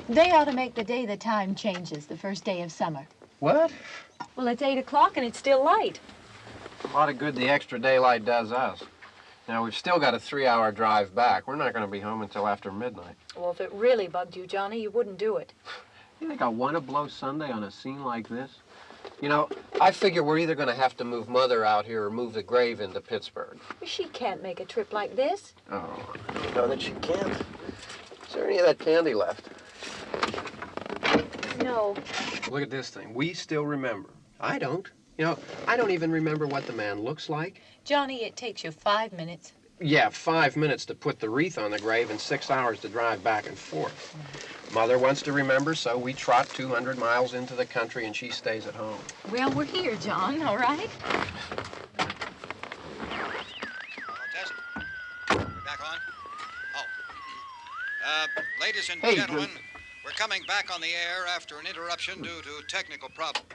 They ought to make the day the time changes, the first day of summer. What? Well, it's 8 o'clock and it's still light. A lot of good the extra daylight does us. Now, we've still got a 3-hour drive back. We're not going to be home until after midnight. Well, if it really bugged you, Johnny, you wouldn't do it. You think I want to blow Sunday on a scene like this? You know, I figure we're either going to have to move Mother out here or move the grave into Pittsburgh. She can't make a trip like this. Oh, I don't know that she can't. Is there any of that candy left? No. Look at this thing. We still remember. I don't. You know, I don't even remember what the man looks like. Johnny, it takes you 5 minutes. Yeah, 5 minutes to put the wreath on the grave and 6 hours to drive back and forth. Mother wants to remember, so we trot 200 miles into the country and she stays at home. Well, we're here, John, all right? Test. We're back on? Oh. Ladies and gentlemen, we're coming back on the air after an interruption due to technical problems.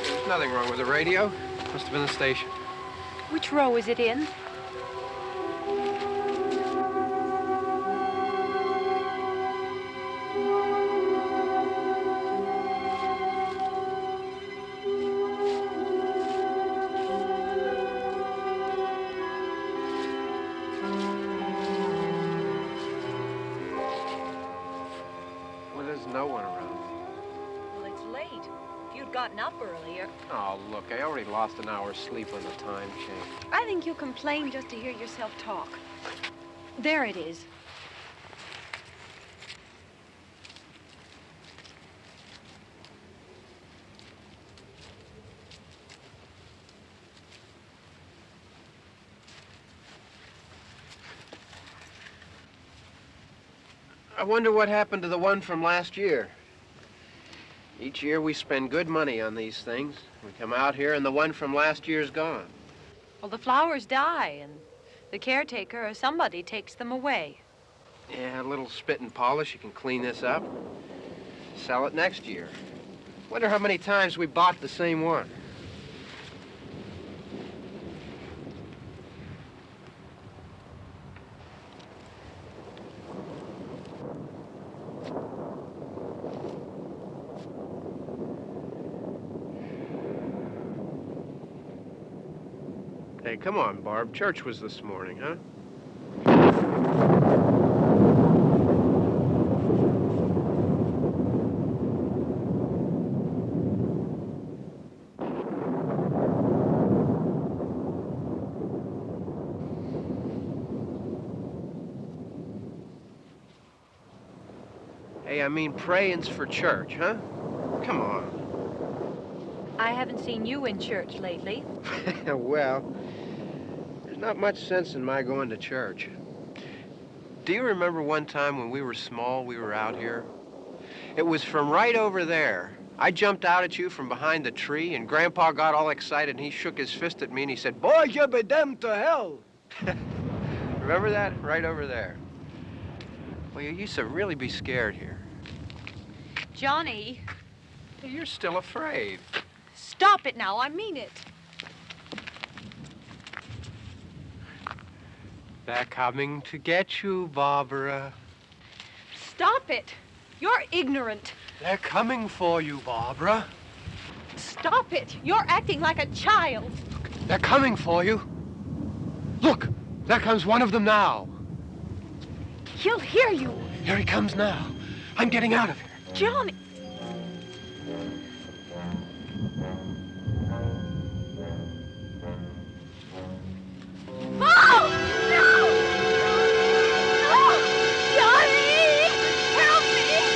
There's nothing wrong with the radio. Must have been the station. Which row is it in? Well, there's no one around. Well, it's late. If you'd gotten up earlier. Oh, look, I already lost an hour's sleep on the time change. I think you complain just to hear yourself talk. There it is. I wonder what happened to the one from last year. Each year we spend good money on these things. We come out here and the one from last year's gone. Well, the flowers die, and the caretaker or somebody takes them away. Yeah, a little spit and polish, you can clean this up. Sell it next year. Wonder how many times we bought the same one. Hey, come on, Barb. Church was this morning, huh? Hey, I mean, praying's for church, huh? Come on. I haven't seen you in church lately. Well, there's not much sense in my going to church. Do you remember one time when we were small, we were out here? It was from right over there, I jumped out at you from behind the tree, and Grandpa got all excited, and he shook his fist at me, and he said, "Boy, you be damned to hell." Remember that? Right over there. Well, you used to really be scared here. Johnny, Hey, you're still afraid. stop it now. I mean it. They're coming to get you, Barbara. Stop it. You're ignorant. They're coming for you, Barbara. Stop it. You're acting like a child. They're coming for you. Look, there comes one of them now. He'll hear you. Here he comes now. I'm getting out of here. Johnny. Oh! No! No! Johnny! Help me!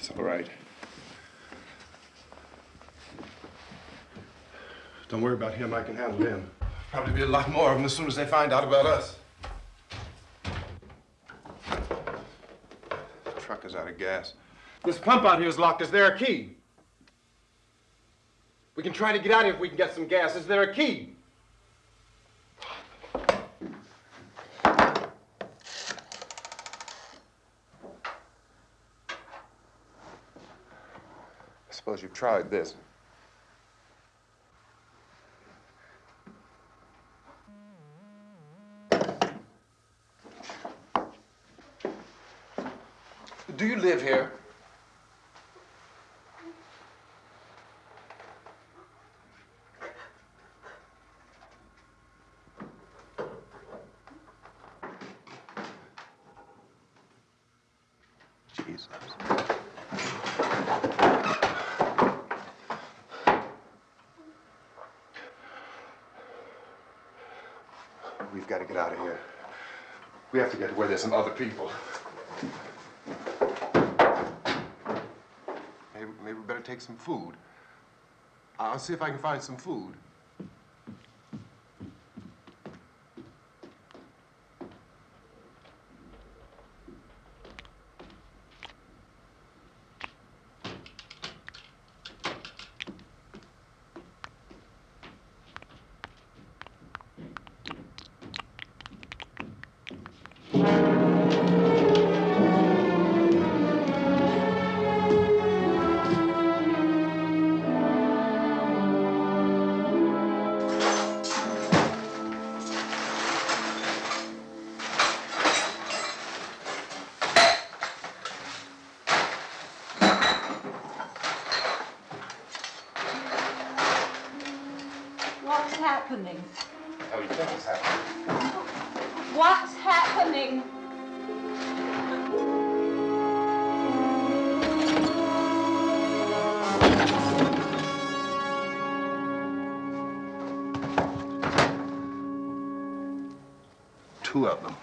It's all right. Don't worry about him. I can handle him. Probably be a lot more of them as soon as they find out about us. The truck is out of gas. This pump out here is locked. Is there a key? We can try to get out here if we can get some gas. Is there a key? I suppose you've tried this. Do you live here? Jesus. We've got to get out of here. We have to get to where there's some other people. Maybe we better take some food. I'll see if I can find some food. What's happening? How do you think it's happening? What's happening? Two of them.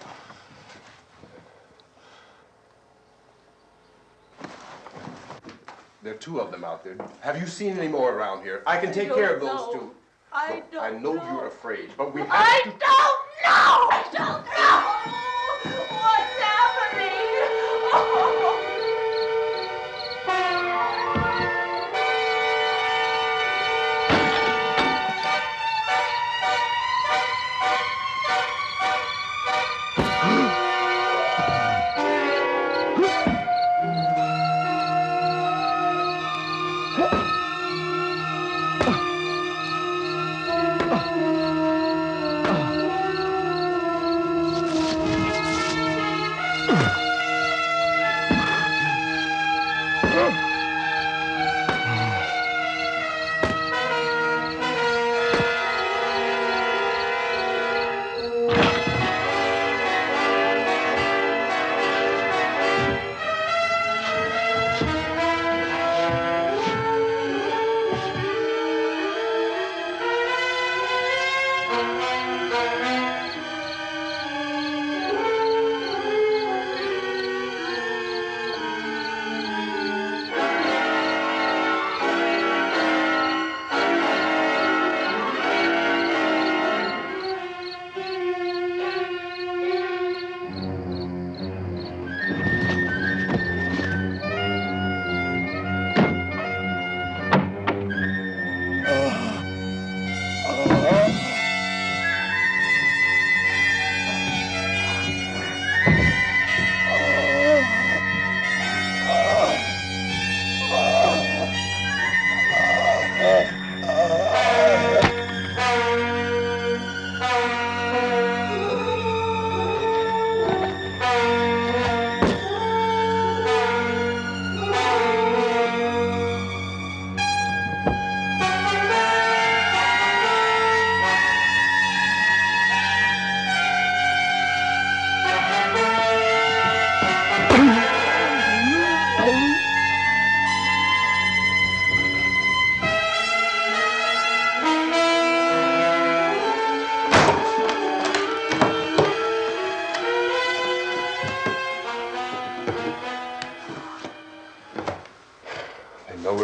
There are two of them out there. Have you seen any more around here? I can take care of those two. I don't I know you're afraid, but we have I to... don't know! I don't know! What's happening? Oh.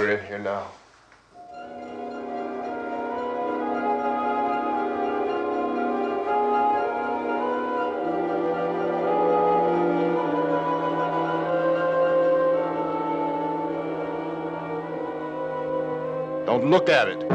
we're in here now. Don't look at it.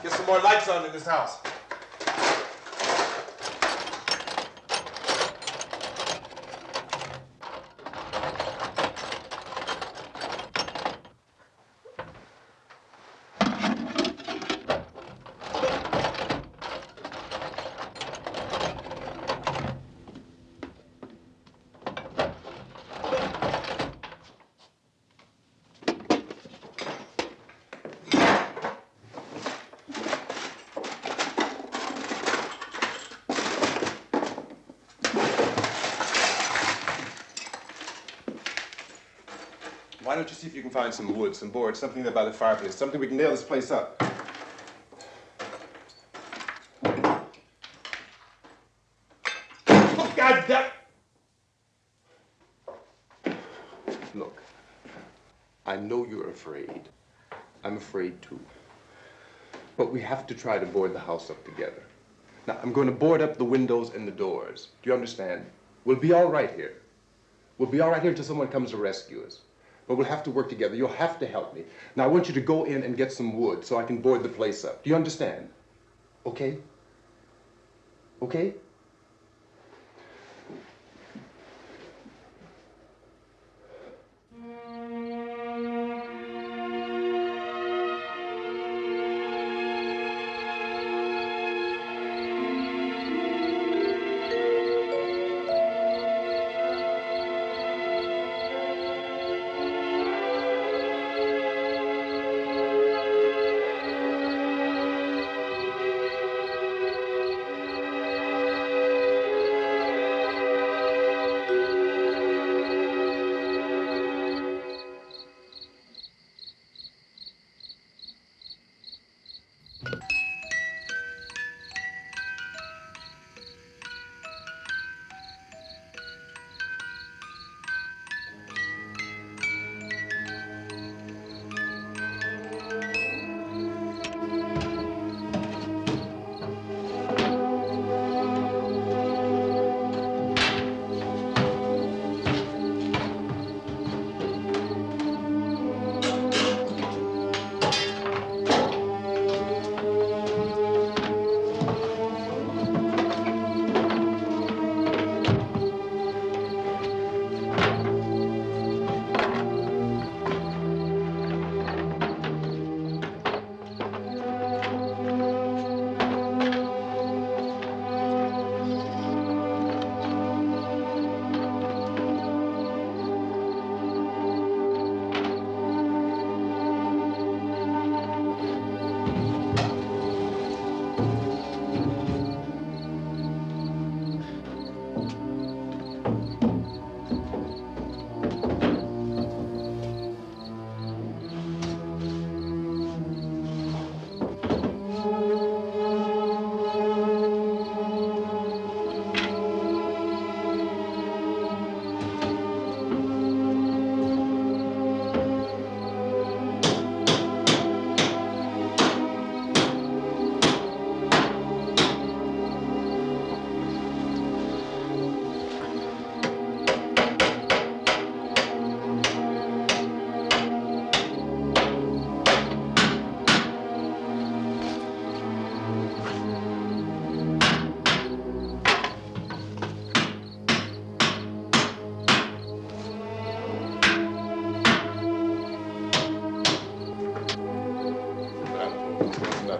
Get some more lights on in this house. Why don't you see if you can find some wood, some boards, something there by the fireplace, something we can nail this place up. Oh, God damn! Look, I know you're afraid. I'm afraid too. But we have to try to board the house up together. Now, I'm going to board up the windows and the doors. Do you understand? We'll be all right here. We'll be all right here until someone comes to rescue us. But we'll have to work together. You'll have to help me. Now, I want you to go in and get some wood so I can board the place up. Do you understand? Okay? Okay?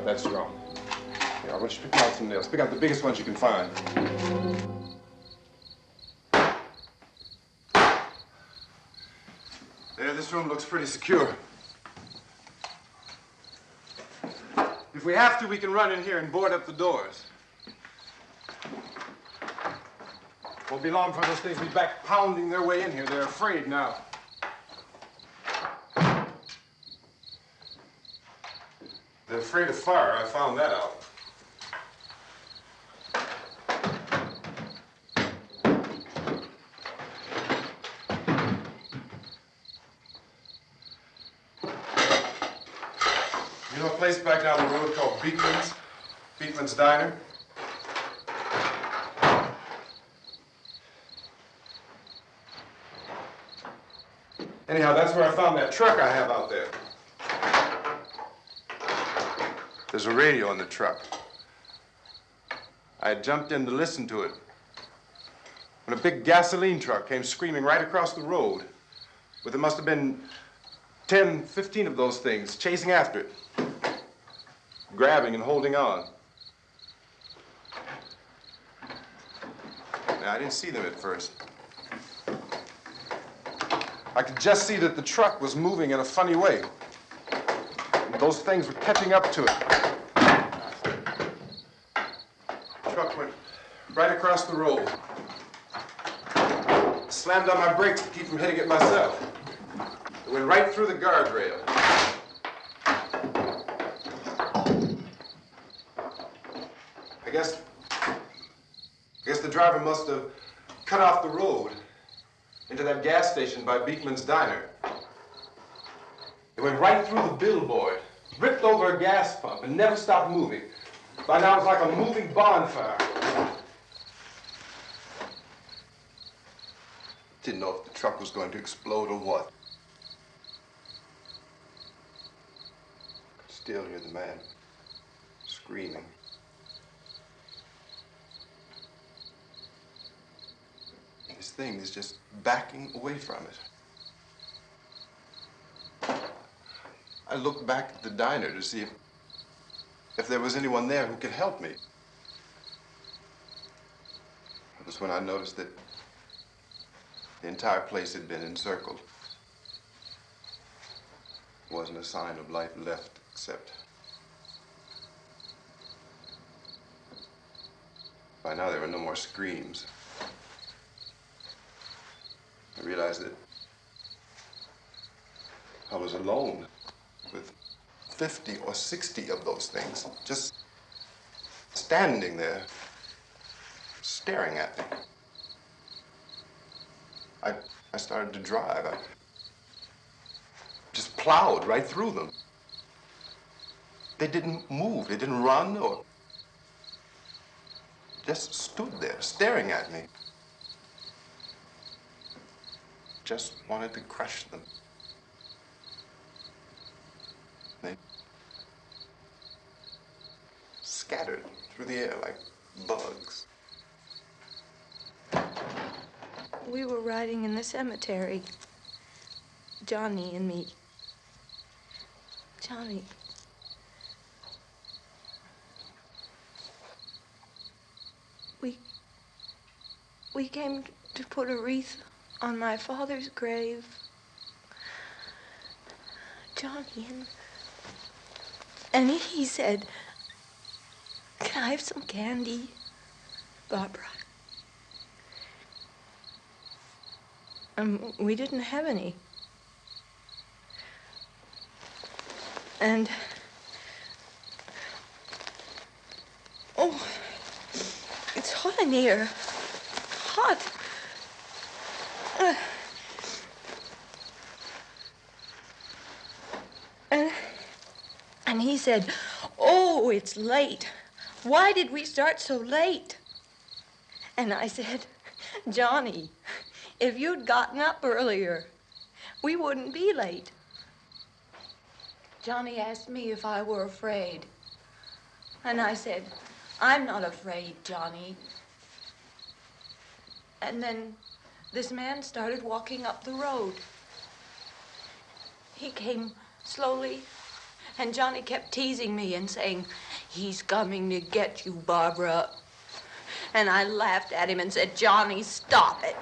that's wrong. Here, I want you to pick out some nails. Pick out the biggest ones you can find. There, this room looks pretty secure. If we have to, we can run in here and board up the doors. Won't be long for those things to be back pounding their way in here. They're afraid now. They're afraid of fire. I found that out. You know a place back down the road called Beekman's? Beekman's Diner? Anyhow, that's where I found that truck I have out there. There's a radio in the truck. I had jumped in to listen to it when a big gasoline truck came screaming right across the road with there must have been 10, 15 of those things chasing after it, grabbing and holding on. Now, I didn't see them at first. I could just see that the truck was moving in a funny way. And those things were catching up to it. The truck went right across the road. Slammed on my brakes to keep from hitting it myself. It went right through the guardrail. I guess the driver must have cut off the road into that gas station by Beekman's Diner. It went right through the billboard, ripped over a gas pump, and never stopped moving. By now, it's like a moving bonfire. Didn't know if the truck was going to explode or what. Could still hear the man screaming. This thing is just backing away from it. I looked back at the diner to see if there was anyone there who could help me. It was when I noticed that the entire place had been encircled. There wasn't a sign of life left except by now there were no more screams. I realized that I was alone with 50 or 60 of those things, just standing there, staring at me. I started to drive. I just plowed right through them. They didn't move, they didn't run or just stood there, staring at me. Just wanted to crush them. They scattered through the air like bugs. We were riding in the cemetery, Johnny and me. Johnny. We came to put a wreath on my father's grave. Johnny, and he said, "Can I have some candy, Barbara?" And we didn't have any. And, oh, it's hot in here. Hot. And he said, "Oh, it's late. Why did we start so late?" And I said, "Johnny, if you'd gotten up earlier, we wouldn't be late." Johnny asked me if I were afraid. And I said, "I'm not afraid, Johnny." And then this man started walking up the road. He came slowly And Johnny kept teasing me and saying, "He's coming to get you, Barbara." And I laughed at him and said, "Johnny, stop it."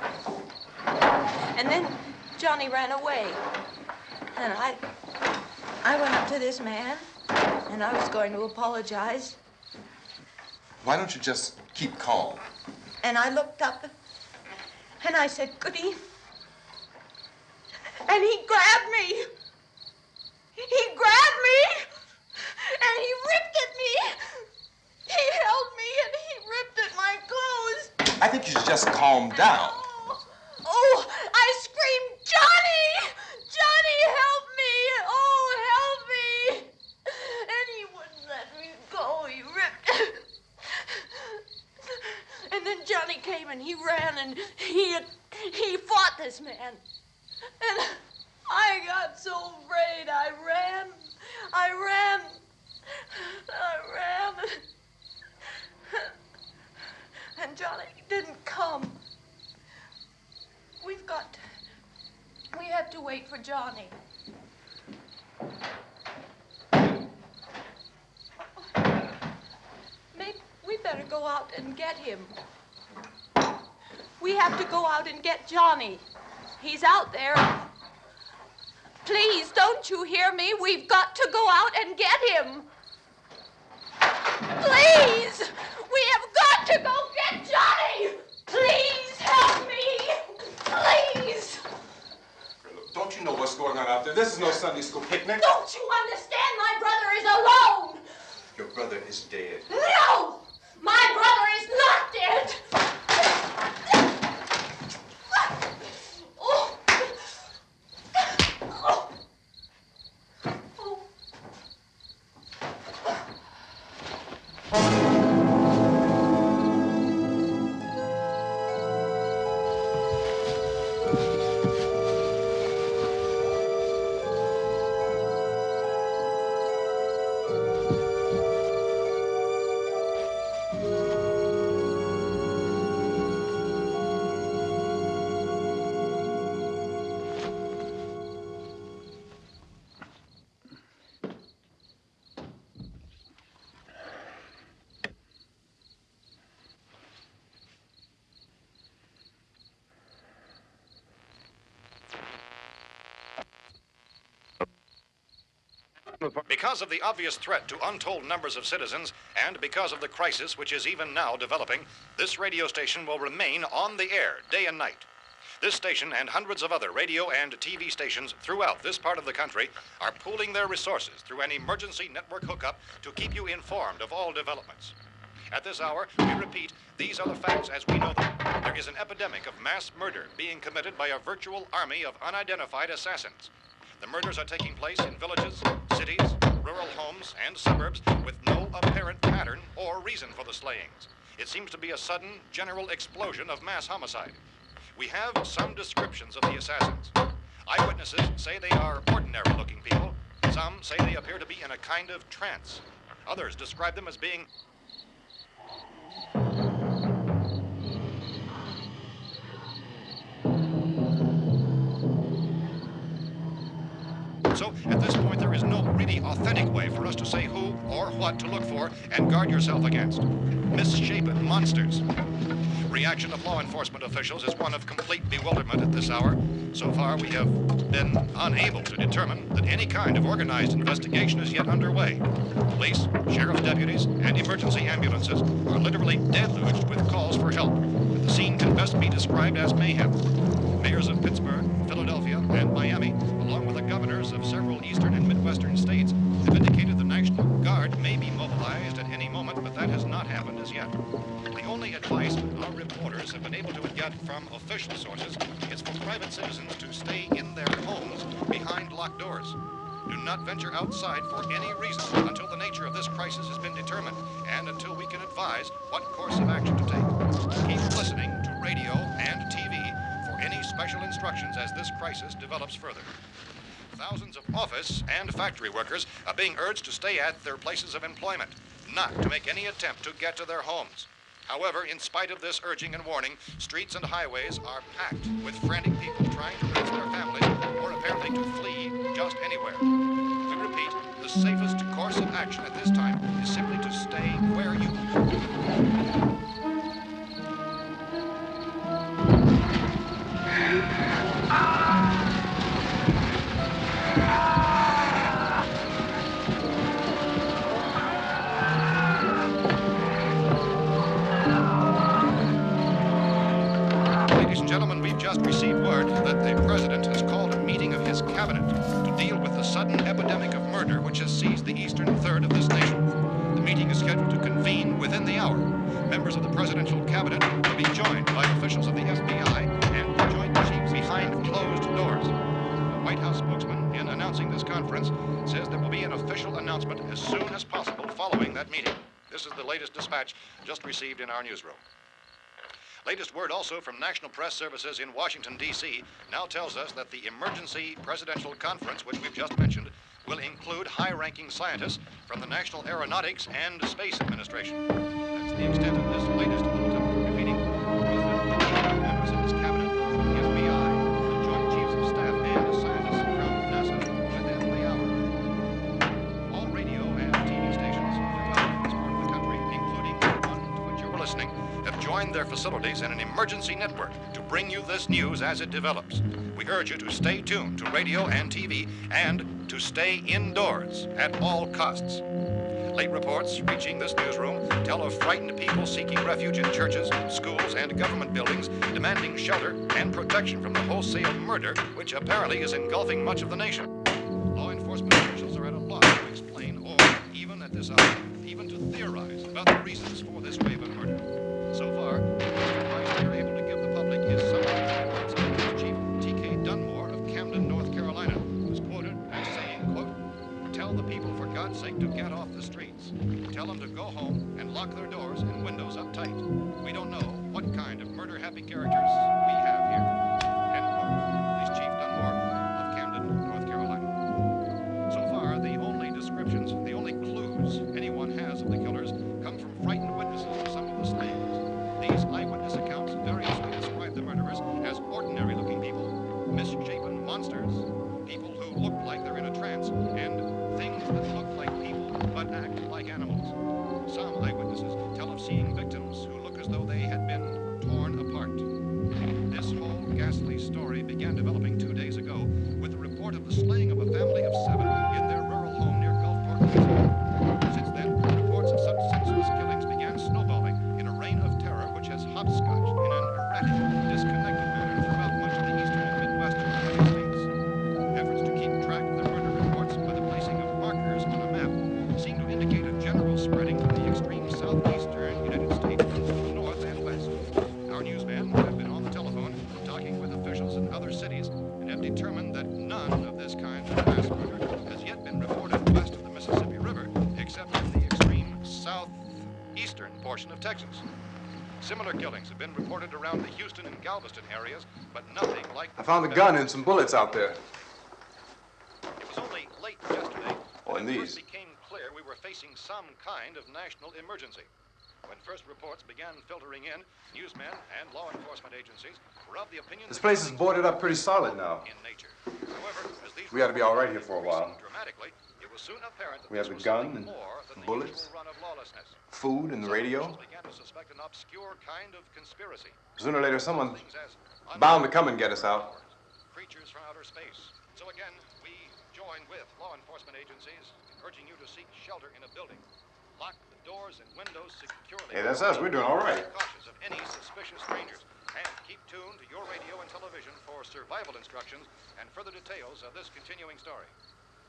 And then Johnny ran away. And I went up to this man, and I was going to apologize. Why don't you just keep calm? And I looked up, and I said, "Goody." And he grabbed me. He grabbed me, and he ripped at me. He held me, and he ripped at my clothes. I think you should just calm down. Oh, I screamed, "Johnny! Johnny, help me! Oh, help me!" And he wouldn't let me go. He ripped. And then Johnny came and he ran and he fought this man. And I got so afraid. I ran. And Johnny didn't come. We have to wait for Johnny. Maybe we better go out and get him. We have to go out and get Johnny. He's out there. Please, don't you hear me? We've got to go out and get him. Please! We have got to go get Johnny! Please help me! Please! Look, don't you know what's going on out there? This is no Sunday school picnic. Don't you understand? My brother is alone! Your brother is dead. No! My brother is not dead! Oh. Oh. Oh. Because of the obvious threat to untold numbers of citizens, and because of the crisis which is even now developing, this radio station will remain on the air day and night. This station and hundreds of other radio and TV stations throughout this part of the country are pooling their resources through an emergency network hookup to keep you informed of all developments. At this hour, we repeat, these are the facts as we know them. There is an epidemic of mass murder being committed by a virtual army of unidentified assassins. The murders are taking place in villages, cities, rural homes, and suburbs with no apparent pattern or reason for the slayings. It seems to be a sudden, general explosion of mass homicide. We have some descriptions of the assassins. Eyewitnesses say they are ordinary-looking people. Some say they appear to be in a kind of trance. Others describe them as being So, at this point, there is no really authentic way for us to say who or what to look for and guard yourself against. Misshapen monsters. Reaction of law enforcement officials is one of complete bewilderment at this hour. So far, we have been unable to determine that any kind of organized investigation is yet underway. Police, sheriff's deputies, and emergency ambulances are literally deluged with calls for help. The scene can best be described as mayhem. Mayors of Pittsburgh, Philadelphia, and Miami, along with the governors of several eastern and midwestern states, have indicated the National Guard may be mobilized at any moment, but that has not happened as yet. The only advice our reporters have been able to get from official sources is for private citizens to stay in their homes behind locked doors. Do not venture outside for any reason until the nature of this crisis has been determined and until we can advise what course of action to take. Keep listening to radio and TV for any special instructions as this crisis develops further. Thousands of office and factory workers are being urged to stay at their places of employment, not to make any attempt to get to their homes. However, in spite of this urging and warning, streets and highways are packed with frantic people trying to reach their families or apparently to flee just anywhere. We repeat, the safest course of action at this time is simply to stay where you are. Ladies and gentlemen, we've just received word that the president has called a meeting of his cabinet to deal with the sudden epidemic of murder which has seized the eastern third of this nation. The meeting is scheduled to convene within the hour. Members of the presidential cabinet will be joined by officials of the FBI and the Joint Chiefs behind closed doors. The White House spokesman, in announcing this conference, says there will be an official announcement as soon as possible following that meeting. This is the latest dispatch just received in our newsroom. Latest word also from National Press Services in Washington, D.C. now tells us that the emergency presidential conference, which we've just mentioned, will include high-ranking scientists from the National Aeronautics and Space Administration. That's the extent of this latest bulletin, repeating the president, members of his cabinet, the FBI, the Joint Chiefs of Staff, and scientists from NASA within the hour. All radio and TV stations throughout this part of the country, including the one to which you're listening, have joined their facilities in an emergency network to bring you this news as it develops. We urge you to stay tuned to radio and TV and to stay indoors at all costs. Late reports reaching this newsroom tell of frightened people seeking refuge in churches, schools, and government buildings, demanding shelter and protection from the wholesale murder which apparently is engulfing much of the nation. Law enforcement officials are at a loss to explain or, even at this hour, even to theorize about the reasons for this wave of murder. So far, the best advice we are able to give the public is summarized in the words of Police Chief T.K. Dunmore of Camden, North Carolina, who is quoted as saying, quote, "Tell the people, for God's sake, to get off the streets. Tell them to go home and lock their doors and windows up tight. We don't know what kind of murder-happy characters we have here." End quote. Police Chief Dunmore of Camden, North Carolina. So far, the only descriptions, the only clues anyone has of the killers come from frightened witnesses of some of the slayings. These eyewitness accounts variously describe the murderers as ordinary-looking people, misshapen monsters, people who look like they're in a trance, and things that look like people but act like animals. Some eyewitnesses tell of seeing victims who look as though they had been torn apart. This whole ghastly story began developing 2 days ago with the report of the slaying of a family of 7 in their rural home near Gulfport, Louisiana. Since then, reports of such senseless killings began snowballing in a reign of terror which has hopscotched in an erratic, disconnected manner throughout much of the eastern and midwestern United States. Efforts to keep track of the murder reports by the placing of markers on a map seem to indicate a general spreading from the extreme southeastern United States to the north and west. Our newsmen have been on the telephone talking with officials in other cities and have determined that none of this kind of mass murder has yet been reported west of the Mississippi River, except in the extreme southeastern portion of Texas. Similar killings have been reported around the Houston and Galveston areas, but nothing like... I found a gun and some bullets out there. It was only late yesterday Oh, that and it first these. became clear we were facing some kind of national emergency. When first reports began filtering in, newsmen and law enforcement agencies were of the opinion This that place is killings boarded were up pretty solid now. in nature. However, as these We ought to be all right here reports for a while. increased dramatically, it was soon apparent that We have this the was gun something and more than the bullets, usual run of lawlessness. food and the Some radio. officials began to suspect an obscure kind of conspiracy. Sooner or later, someone Things as bound to come and get us out. creatures from outer space. So again, we join with law enforcement agencies in urging you to seek shelter in a building. Lock the doors and windows securely. Hey, that's us. We're doing all right. Cautious of any suspicious strangers. And keep tuned to your radio and television for survival instructions and further details of this continuing story.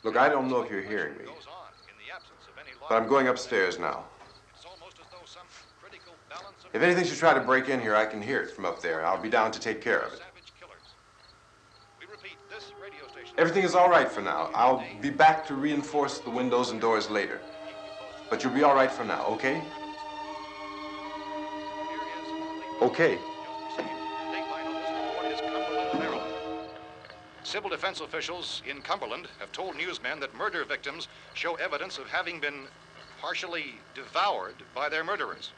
Look, I don't know if you're hearing me, Goes on in the absence of any law. but I'm going upstairs now. It's almost as though some critical balance of If anything should try to break in here, I can hear it from up there, and I'll be down to take care of it. savage killers. We repeat, this radio station. Everything is all right for now. I'll be back to reinforce the windows and doors later. But you'll be all right for now, okay? Okay. Civil defense officials in Cumberland have told newsmen that murder victims show evidence of having been partially devoured by their murderers.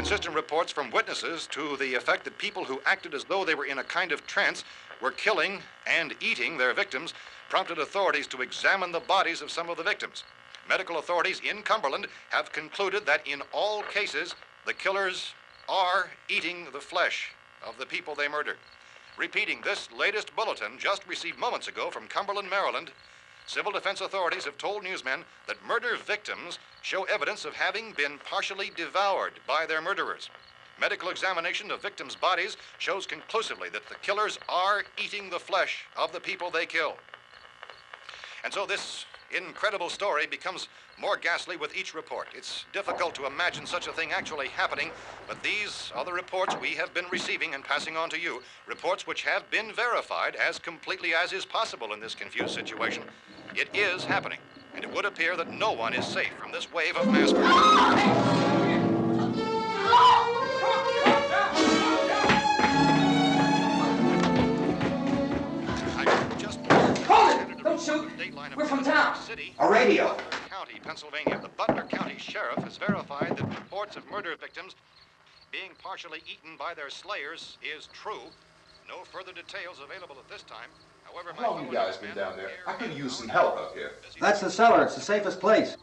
Consistent reports from witnesses to the effect that people who acted as though they were in a kind of trance were killing and eating their victims prompted authorities to examine the bodies of some of the victims. Medical authorities in Cumberland have concluded that in all cases, the killers are eating the flesh of the people they murdered. Repeating this latest bulletin just received moments ago from Cumberland, Maryland, civil defense authorities have told newsmen that murder victims show evidence of having been partially devoured by their murderers. Medical examination of victims' bodies shows conclusively that the killers are eating the flesh of the people they kill. And so this incredible story becomes more ghastly with each report. It's difficult to imagine such a thing actually happening, but these are the reports we have been receiving and passing on to you, reports which have been verified as completely as is possible in this confused situation. It is happening, and it would appear that no one is safe from this wave of mass murder. Don't shoot. We're from town. A radio. County, Pennsylvania. The Butler County Sheriff has verified that reports of murder victims being partially eaten by their slayers is true. No further details available at this time. However, How long have you guys been down there? I could use some help up here. That's the cellar. It's the safest place.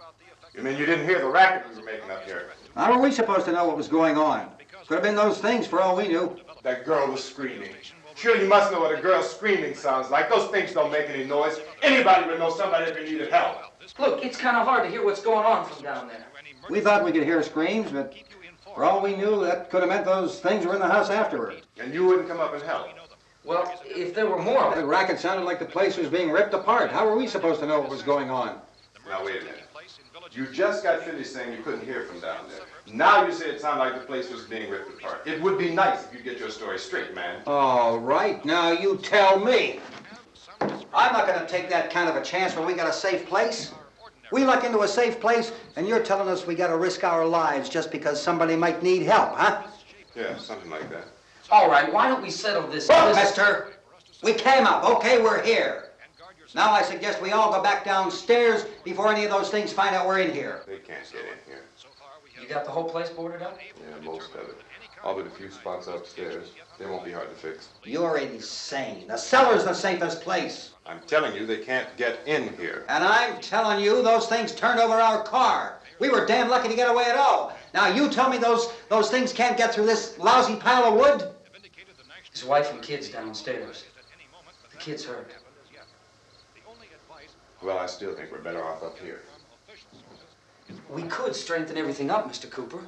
You mean you didn't hear the racket we were making up here? How were we supposed to know what was going on? Could have been those things for all we knew. That girl was screaming. Sure, you must know what a girl screaming sounds like. Those things don't make any noise. Anybody would know somebody ever needed help. Look, it's kind of hard to hear what's going on from down there. We thought we could hear screams, but for all we knew, that could have meant those things were in the house afterward. And you wouldn't come up and help? Well, if there were more of The them. racket sounded like the place was being ripped apart. How were we supposed to know what was going on? Now, wait a minute. You just got finished saying you couldn't hear from down there. Now you say it sounded like the place was being ripped apart. It would be nice if you'd get your story straight, man. All right, now you tell me. I'm not going to take that kind of a chance when we got a safe place. We luck into a safe place, and you're telling us we got to risk our lives just because somebody might need help, huh? Yeah, something like that. All right, why don't we settle this? Look, mister, we came up. Okay, we're here. Now I suggest we all go back downstairs before any of those things find out we're in here. They can't get in here. You got the whole place boarded up? Yeah, most of it. All but a few spots upstairs. They won't be hard to fix. You're insane. The cellar's the safest place. I'm telling you, they can't get in here. And I'm telling you, those things turned over our car. We were damn lucky to get away at all. Now you tell me those things can't get through this lousy pile of wood? His wife and kids downstairs. The kid's hurt. Well, I still think we're better off up here. We could strengthen everything up, Mr. Cooper.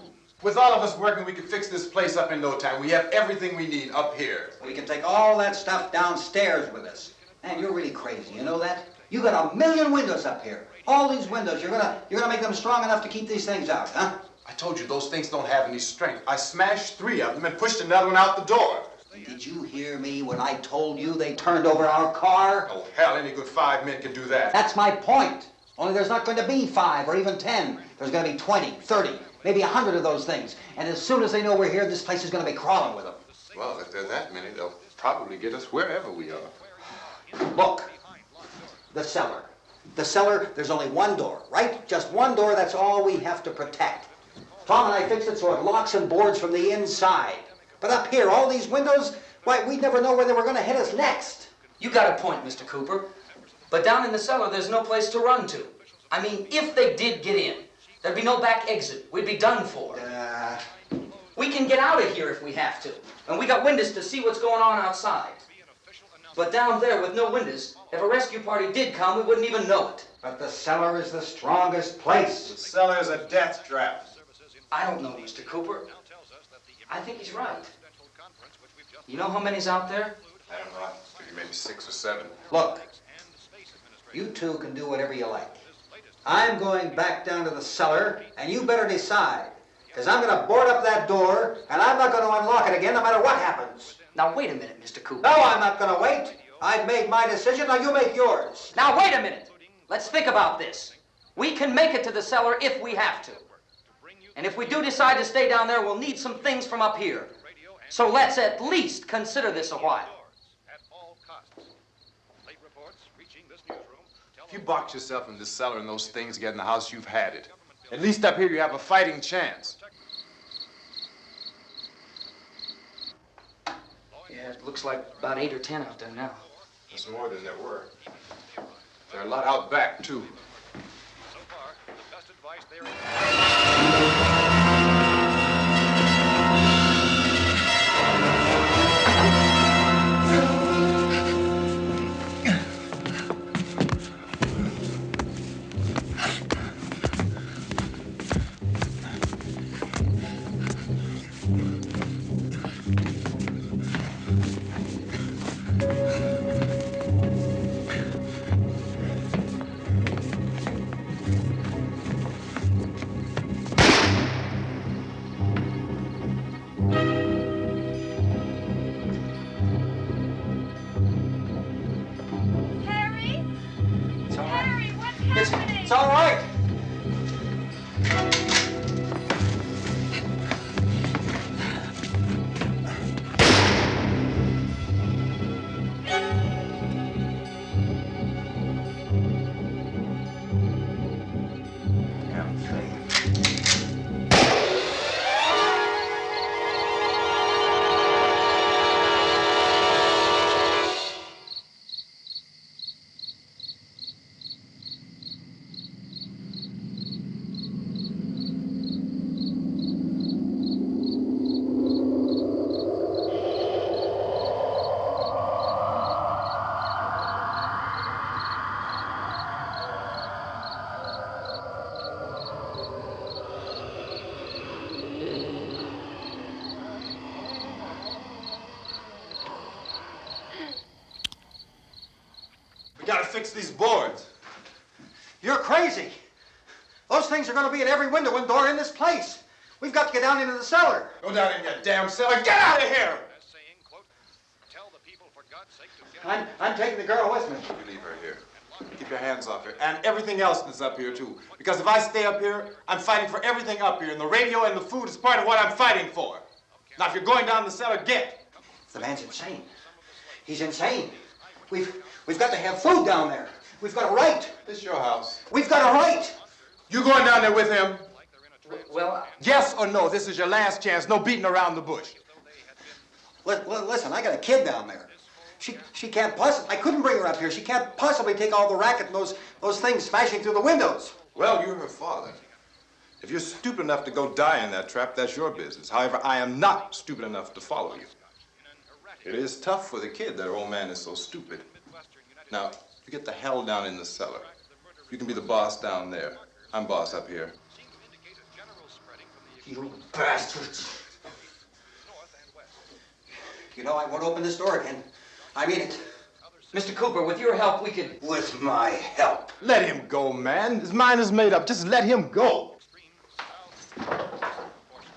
With all of us working, we could fix this place up in no time. We have everything we need up here. We can take all that stuff downstairs with us. Man, you're really crazy, you know that? You got 1,000,000 windows up here. All these windows, you're gonna make them strong enough to keep these things out, huh? I told you those things don't have any strength. I smashed 3 of them and pushed another one out the door. Did you hear me when I told you they turned over our car? Oh, hell, any good 5 men can do that. That's my point. Only there's not going to be 5 or even 10. There's going to be 20, 30, maybe 100 of those things. And as soon as they know we're here, this place is going to be crawling with them. Well, if there are that many, they'll probably get us wherever we are. Look, the cellar. The cellar, there's only one door, right? Just one door, that's all we have to protect. Tom and I fixed it so it locks and boards from the inside. But up here, all these windows, why, we'd never know where they were going to hit us next. You got a point, Mr. Cooper. But down in the cellar, there's no place to run to. I mean, if they did get in, there'd be no back exit. We'd be done for. We can get out of here if we have to. And we got windows to see what's going on outside. But down there with no windows, if a rescue party did come, we wouldn't even know it. But the cellar is the strongest place. The cellar's a death trap. I don't know, Mr. Cooper. I think he's right. You know how many's out there? I don't know. Maybe 6 or 7. Look, you two can do whatever you like. I'm going back down to the cellar, and you better decide. Because I'm going to board up that door, and I'm not going to unlock it again no matter what happens. Now, wait a minute, Mr. Cooper. No, I'm not going to wait. I've made my decision, now you make yours. Now, wait a minute. Let's think about this. We can make it to the cellar if we have to. And if we do decide to stay down there, we'll need some things from up here. So let's at least consider this a while. If you box yourself in this cellar and those things get in the house, you've had it. At least up here you have a fighting chance. Yeah, it looks like about 8 or 10 out there now. There's more than there were. There are a lot out back, too. So far, the best advice there Harry? It's all right. Harry, what's happening? It's all right. Damn thing. We gotta fix these boards. You're crazy. Those things are going to be at every window and door in this place. We've got to get down into the cellar. Go down in your damn cellar. Get out of here! as saying, quote, tell the people for God's sake to get I'm taking the girl with me. You leave her here. Keep your hands off her. And everything else that's up here, too. Because if I stay up here, I'm fighting for everything up here. And the radio and the food is part of what I'm fighting for. Now, if you're going down the cellar, get. The man's insane. He's insane. We've got to have food down there. We've got a right. This is your house. We've got a right. You going down there with him? Well, Yes or no? This is your last chance. No beating around the bush. Listen, I got a kid down there. She can't possibly. I couldn't bring her up here. She can't possibly take all the racket and those things smashing through the windows. Well, you're her father. If you're stupid enough to go die in that trap, that's your business. However, I am not stupid enough to follow you. It is tough for the kid that old man is so stupid. Now, you get the hell down in the cellar. You can be the boss down there. I'm boss up here. You bastards. You know, I won't open this door again. I mean it. Mr. Cooper, with your help, we could... With my help. Let him go, man. His mind is made up. Just let him go.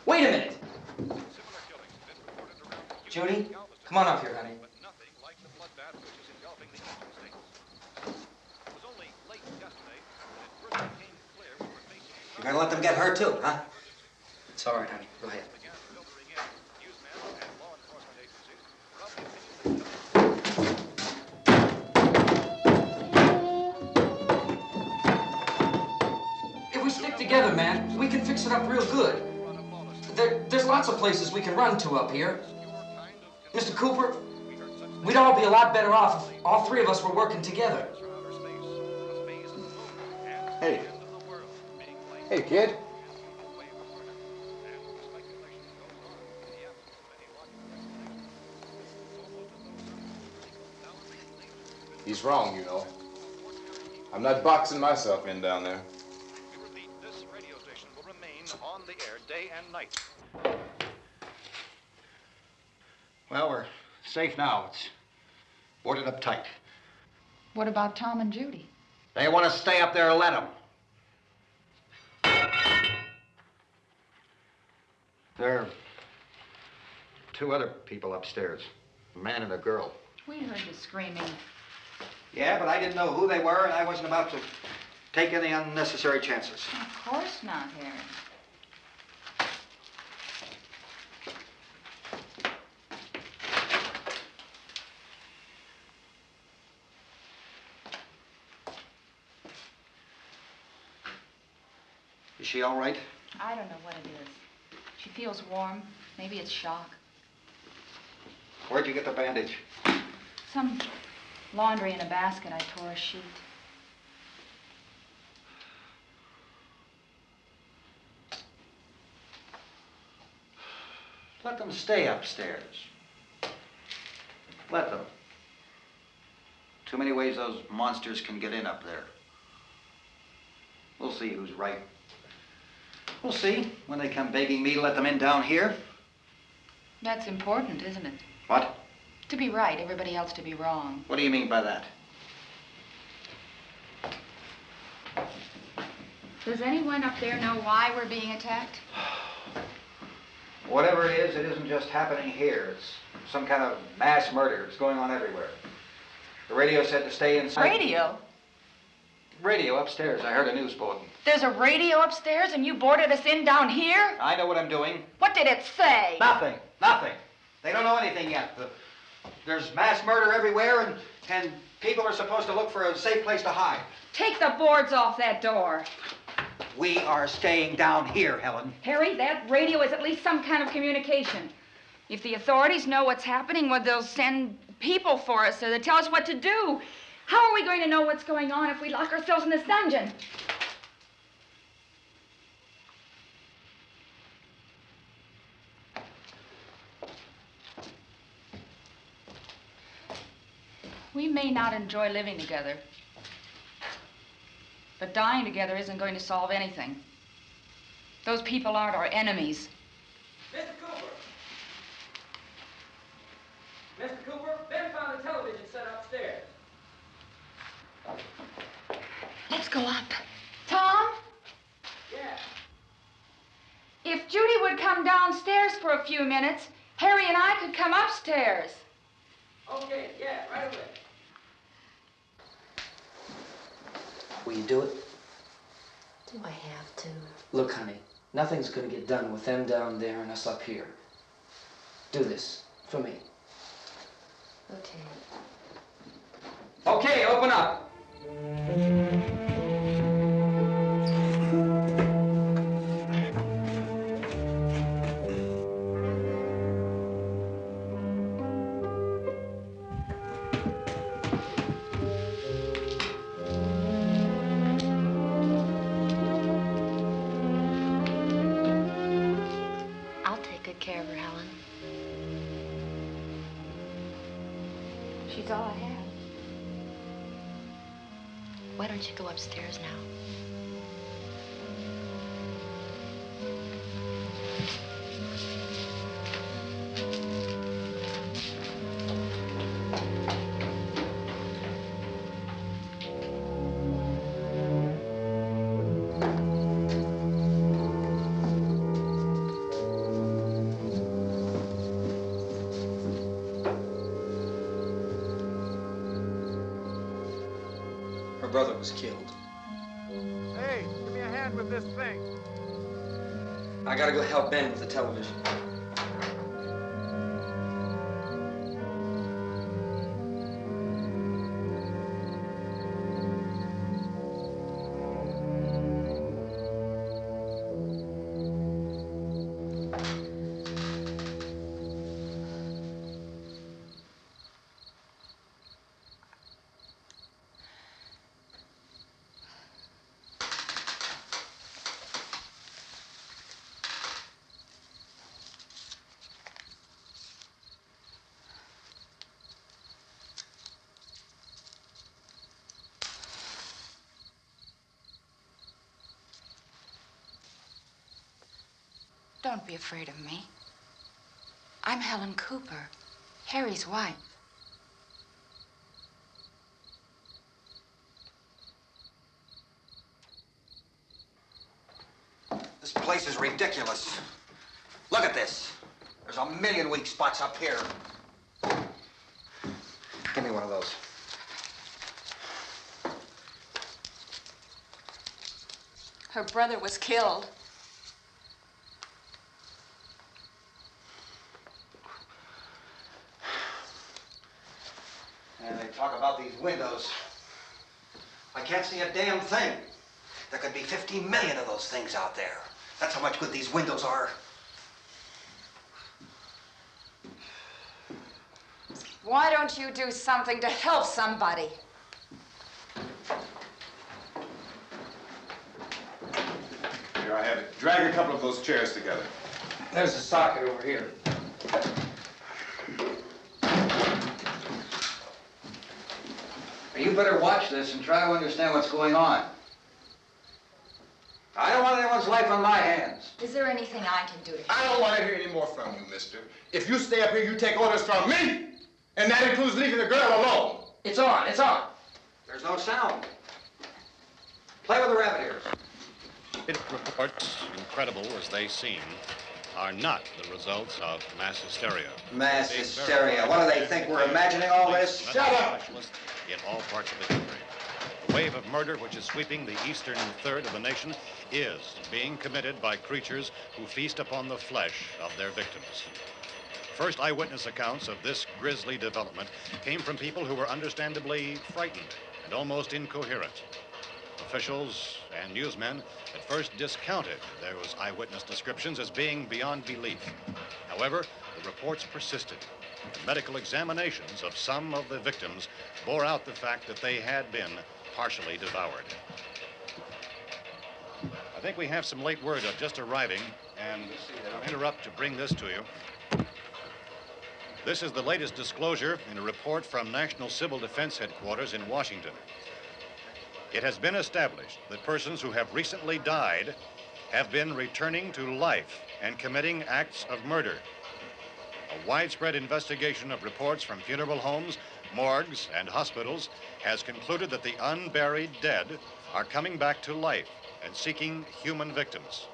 Wait a minute. Judy, come on up here, honey. You're gonna let them get hurt too, huh? It's all right, honey. Go ahead. If we stick together, man, we can fix it up real good. There's lots of places we can run to up here. Mr. Cooper, we'd all be a lot better off if all three of us were working together. Hey. Hey, kid. He's wrong, you know. I'm not boxing myself in down there. We repeat, this radio station will remain on the air day and night. Well, we're safe now. It's boarded up tight. What about Tom and Judy? They want to stay up there, let them. There are two other people upstairs, a man and a girl. We heard you screaming. Yeah, but I didn't know who they were, and I wasn't about to take any unnecessary chances. Of course not, Harry. Is she all right? I don't know what it is. She feels warm. Maybe it's shock. Where'd you get the bandage? Some laundry in a basket. I tore a sheet. Let them stay upstairs. Let them. Too many ways those monsters can get in up there. We'll see who's right. We'll see when they come begging me to let them in down here. That's important, isn't it? What? To be right, everybody else to be wrong. What do you mean by that? Does anyone up there know why we're being attacked? Whatever it isn't just happening here. It's some kind of mass murder. It's going on everywhere. The radio said to stay inside. Radio? Radio upstairs. I heard a news bulletin. There's a radio upstairs and you boarded us in down here? I know what I'm doing. What did it say? Nothing. Nothing. They don't know anything yet. There's mass murder everywhere, and people are supposed to look for a safe place to hide. Take the boards off that door. We are staying down here, Helen. Harry, that radio is at least some kind of communication. If the authorities know what's happening, well, they'll send people for us so they'll tell us what to do. How are we going to know what's going on if we lock ourselves in this dungeon? We may not enjoy living together, but dying together isn't going to solve anything. Those people aren't our enemies. Mr. Cooper! Mr. Cooper, Ben found the television set upstairs. Let's go up. Tom? Yeah. If Judy would come downstairs for a few minutes, Harry and I could come upstairs. Okay, yeah, right away. Will you do it? Do I have to? Look, honey, nothing's gonna get done with them down there and us up here. Do this for me. Okay. Okay, open up. I'll take good care of her, Helen. She's all I have. Why don't you go upstairs now? Her brother was killed. Hey, give me a hand with this thing. I gotta go help Ben with the television. Don't be afraid of me. I'm Helen Cooper, Harry's wife. This place is ridiculous. Look at this. There's a million weak spots up here. Give me one of those. Her brother was killed. And they talk about these windows. I can't see a damn thing. There could be 15 million of those things out there. That's how much good these windows are. Why don't you do something to help somebody? Here I have it. Drag a couple of those chairs together. There's a socket over here. You better watch this and try to understand what's going on. I don't want anyone's life on my hands. Is there anything I can do to help? I don't want to hear any more from you, mister. If you stay up here, you take orders from me. And that includes leaving the girl alone. It's on, it's on. There's no sound. Play with the rabbit ears. Reports, incredible as they seem, are not the results of mass hysteria. Mass hysteria. What do they think? We're imagining all this? Shut up! In all parts of the country. The wave of murder which is sweeping the eastern third of the nation is being committed by creatures who feast upon the flesh of their victims. First eyewitness accounts of this grisly development came from people who were understandably frightened and almost incoherent. Officials and newsmen at first discounted those eyewitness descriptions as being beyond belief. However, the reports persisted. The medical examinations of some of the victims bore out the fact that they had been partially devoured. I think we have some late word just arriving, and I'll interrupt to bring this to you. This is the latest disclosure in a report from National Civil Defense Headquarters in Washington. It has been established that persons who have recently died have been returning to life and committing acts of murder. A widespread investigation of reports from funeral homes, morgues, and hospitals has concluded that the unburied dead are coming back to life and seeking human victims.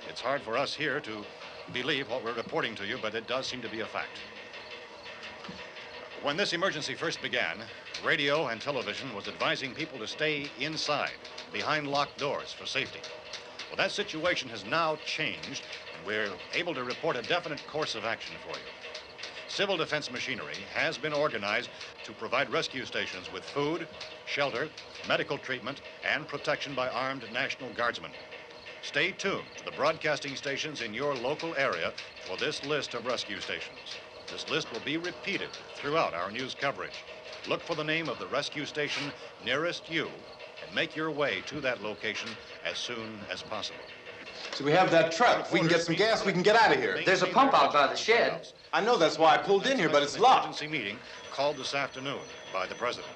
It's hard for us here to believe what we're reporting to you, but it does seem to be a fact. When this emergency first began, radio and television was advising people to stay inside, behind locked doors for safety. Well, that situation has now changed, and we're able to report a definite course of action for you. Civil defense machinery has been organized to provide rescue stations with food, shelter, medical treatment, and protection by armed National Guardsmen. Stay tuned to the broadcasting stations in your local area for this list of rescue stations. This list will be repeated throughout our news coverage. Look for the name of the rescue station nearest you and make your way to that location as soon as possible. So we have that truck. If we can get some gas, we can get out of here. There's a pump out by the shed. I know, that's why I pulled in here, but it's locked. Emergency meeting called this afternoon by the president.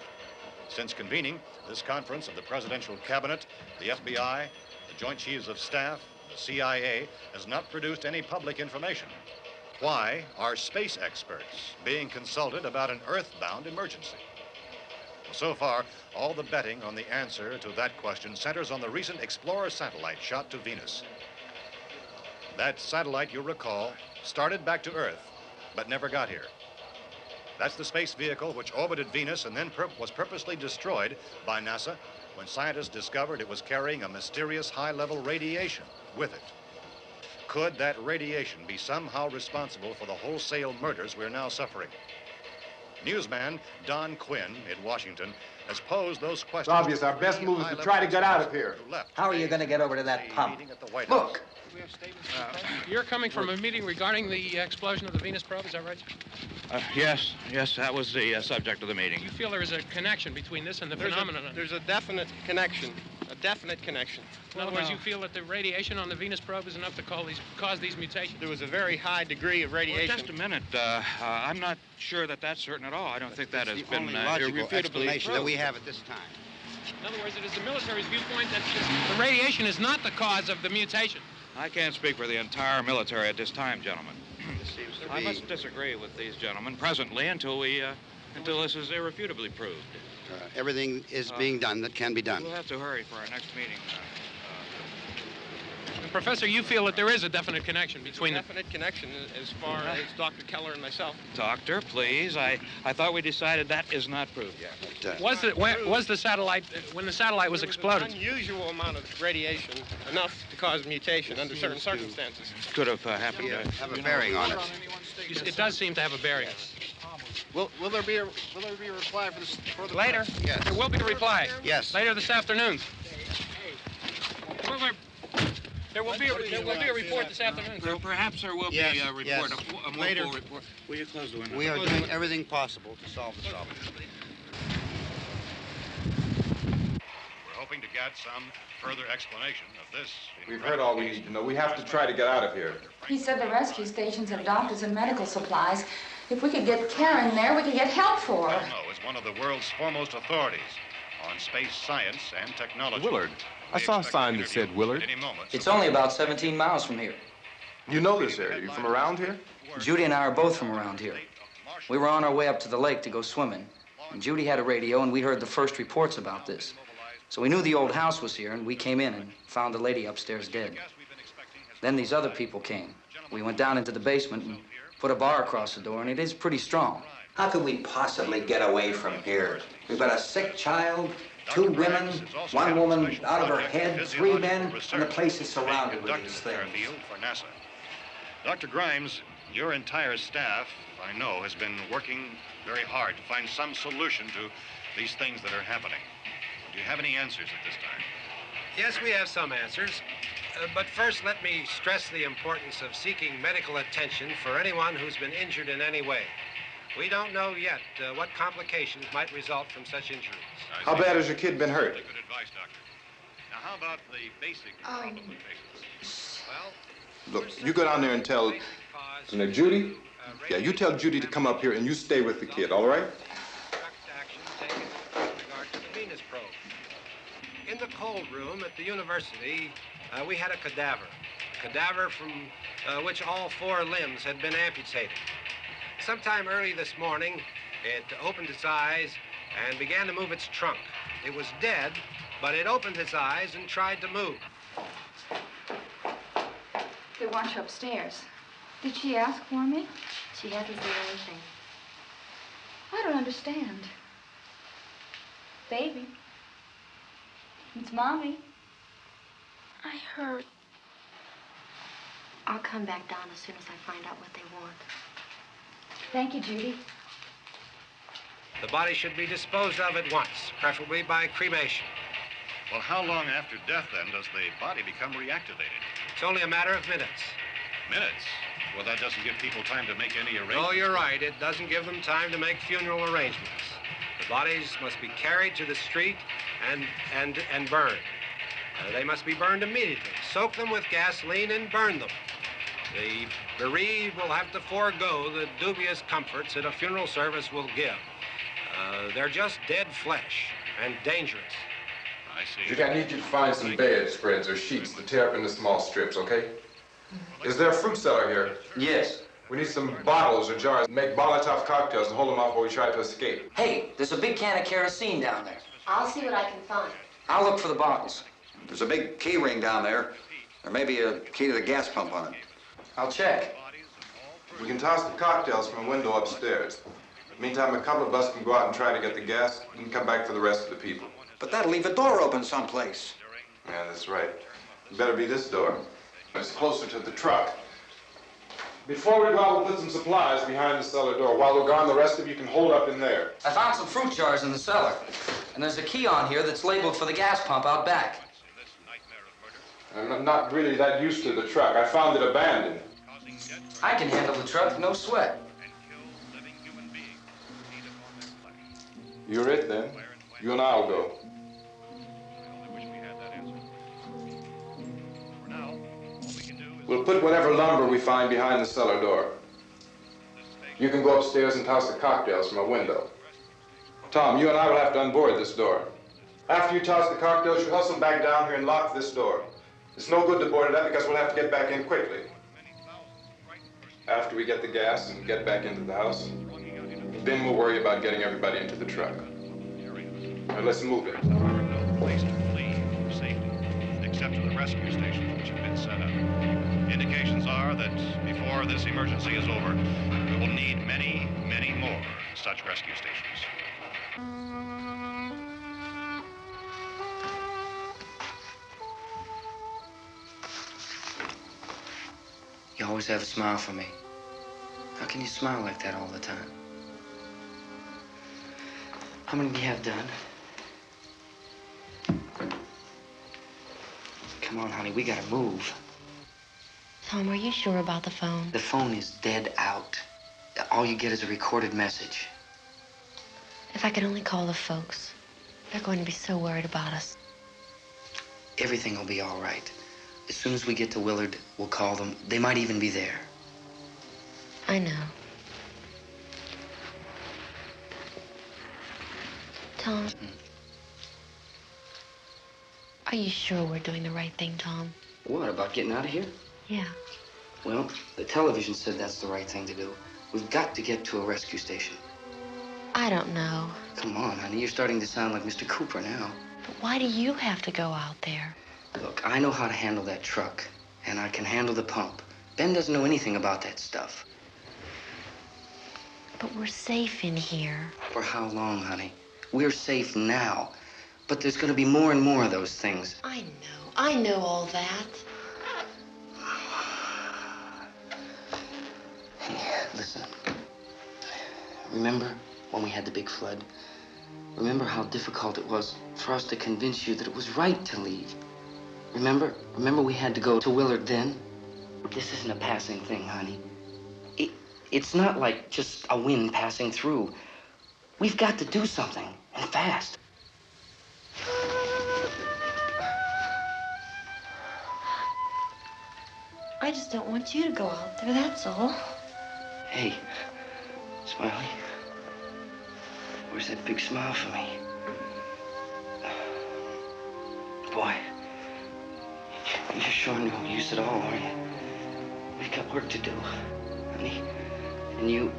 Since convening this conference of the presidential cabinet, the FBI, the Joint Chiefs of Staff, the CIA has not produced any public information. Why are space experts being consulted about an earthbound emergency? Well, so far, all the betting on the answer to that question centers on the recent Explorer satellite shot to Venus. That satellite, you'll recall, started back to Earth, but never got here. That's the space vehicle which orbited Venus and then was purposely destroyed by NASA when scientists discovered it was carrying a mysterious high-level radiation with it. Could that radiation be somehow responsible for the wholesale murders we're now suffering? Newsman Don Quinn in Washington has posed those questions. It's obvious our best move is to try to get out of here. How are you going to get over to that pump? Look! You're coming from a meeting regarding the explosion of the Venus probe, is that right? Yes, that was the subject of the meeting. You feel there is a connection between this and the phenomenon? There's a definite connection. In other words, you feel that the radiation on the Venus probe is enough to cause these mutations? There was a very high degree of radiation. Well, just a minute. I'm not sure that that's certain at all. I don't think that has been logical irrefutably explanation that proved. we have at this time. In other words, it is the military's viewpoint that the radiation is not the cause of the mutation. I can't speak for the entire military at this time, gentlemen. This seems to I be... must disagree with these gentlemen presently until this is irrefutably proved. everything is being done that can be done. We'll have to hurry for our next meeting. Professor, you feel that there is a definite connection between them? Definite connection as far as Dr. Keller and myself. Doctor, please. I thought we decided that is not proved yet. But, Was the satellite, when the satellite was exploded? An unusual amount of radiation, enough to cause mutation under certain circumstances. Could have happened. have a bearing on it. It does seem to have a bearing. Will there be a reply for this further? Later? Yes. There will be a reply. Yes. Later this afternoon. There will be a report this afternoon. Perhaps there will Yes, be a report, yes. a more Later. full report. Will you close the window? We are doing everything possible to solve the problem. We're hoping to get some further explanation of this. We've heard all we need to know. We have to try to get out of here. He said the rescue stations have doctors and medical supplies. If we could get Karen there, we could get help for her. Belno is one of the world's foremost authorities on space science and technology. Willard. I saw a sign that said Willard. It's only about 17 miles from here. You know this area. You from around here? Judy and I are both from around here. We were on our way up to the lake to go swimming, and Judy had a radio, and we heard the first reports about this. So we knew the old house was here, and we came in and found the lady upstairs dead. Then these other people came. We went down into the basement and put a bar across the door, and it is pretty strong. How could we possibly get away from here? We've got a sick child, 2 women, 1 woman out of her head, 3 men, and the place is surrounded with these things. For NASA. Dr. Grimes, your entire staff, I know, has been working very hard to find some solution to these things that are happening. Do you have any answers at this time? Yes, we have some answers. But first, let me stress the importance of seeking medical attention for anyone who's been injured in any way. We don't know yet what complications might result from such injuries. How bad has your kid been hurt? Good advice, Doctor. Now, how about the basic problem of patients? Well, Look, you go down there and tell... Now, Judy? Yeah, you tell Judy to come up here and you stay with the kid, all right? Action taken with regard to the Venus probe. In the cold room at the university, we had a cadaver from which all 4 limbs had been amputated. Sometime early this morning, it opened its eyes and began to move its trunk. It was dead, but it opened its eyes and tried to move. They want you upstairs. Did she ask for me? She hasn't said anything. I don't understand. Baby. It's Mommy. I heard. I'll come back down as soon as I find out what they want. Thank you, Judy. The body should be disposed of at once, preferably by cremation. well, how long after death, then, does the body become reactivated? It's only a matter of minutes. Minutes? Well, that doesn't give people time to make any arrangements. Oh, you're right. It doesn't give them time to make funeral arrangements. The bodies must be carried to the street and burned. They must be burned immediately. Soak them with gasoline and burn them. The bereaved will have to forego the dubious comforts that a funeral service will give. They're just dead flesh and dangerous. I see. Judy, I need you to find some bedspreads or sheets to tear up into small strips, okay? Is there a fruit cellar here? Yes. We need some bottles or jars to make Molotov cocktails and hold them off while we try to escape. Hey, there's a big can of kerosene down there. I'll see what I can find. I'll look for the bottles. There's a big key ring down there. There may be a key to the gas pump on it. I'll check. We can toss the cocktails from a window upstairs. Meantime, a couple of us can go out and try to get the gas and come back for the rest of the people. But that'll leave a door open someplace. Yeah, that's right. It better be this door. It's closer to the truck. Before we go out, we'll put some supplies behind the cellar door. While we're gone, the rest of you can hold up in there. I found some fruit jars in the cellar. And there's a key on here that's labeled for the gas pump out back. I'm not really that used to the truck. I found it abandoned. I can handle the truck, no sweat. You're it, then. You and I'll go. We'll put whatever lumber we find behind the cellar door. You can go upstairs and toss the cocktails from a window. Tom, you and I will have to unboard this door. After you toss the cocktails, you hustle back down here and lock this door. It's no good to board it up because we'll have to get back in quickly. After we get the gas and get back into the house, then we'll worry about getting everybody into the truck. Now, let's move it. No place to flee for safety, except to the rescue stations which have been set up. Indications are that before this emergency is over, we will need many, many more such rescue stations. You always have a smile for me. How can you smile like that all the time? How many do you have done? Come on, honey, we gotta move. Tom, are you sure about the phone? The phone is dead out. All you get is a recorded message. If I could only call the folks. They're going to be so worried about us. Everything will be all right. As soon as we get to Willard, we'll call them. They might even be there. I know. Tom. Are you sure we're doing the right thing, Tom? What, about getting out of here? Yeah. Well, the television said that's the right thing to do. We've got to get to a rescue station. I don't know. Come on, honey. You're starting to sound like Mr. Cooper now. But why do you have to go out there? Look, I know how to handle that truck, and I can handle the pump. Ben doesn't know anything about that stuff. But we're safe in here. For how long, honey? We're safe now. But there's going to be more and more of those things. I know all that. Hey, listen. Remember when we had the big flood? Remember how difficult it was for us to convince you that it was right to leave? Remember? Remember we had to go to Willard then? This isn't a passing thing, honey. It's not like just a wind passing through. We've got to do something, and fast. I just don't want you to go out there, that's all. Hey, Smiley. Where's that big smile for me? Boy, you're showing no use at all, are you? We've got work to do, honey. And you...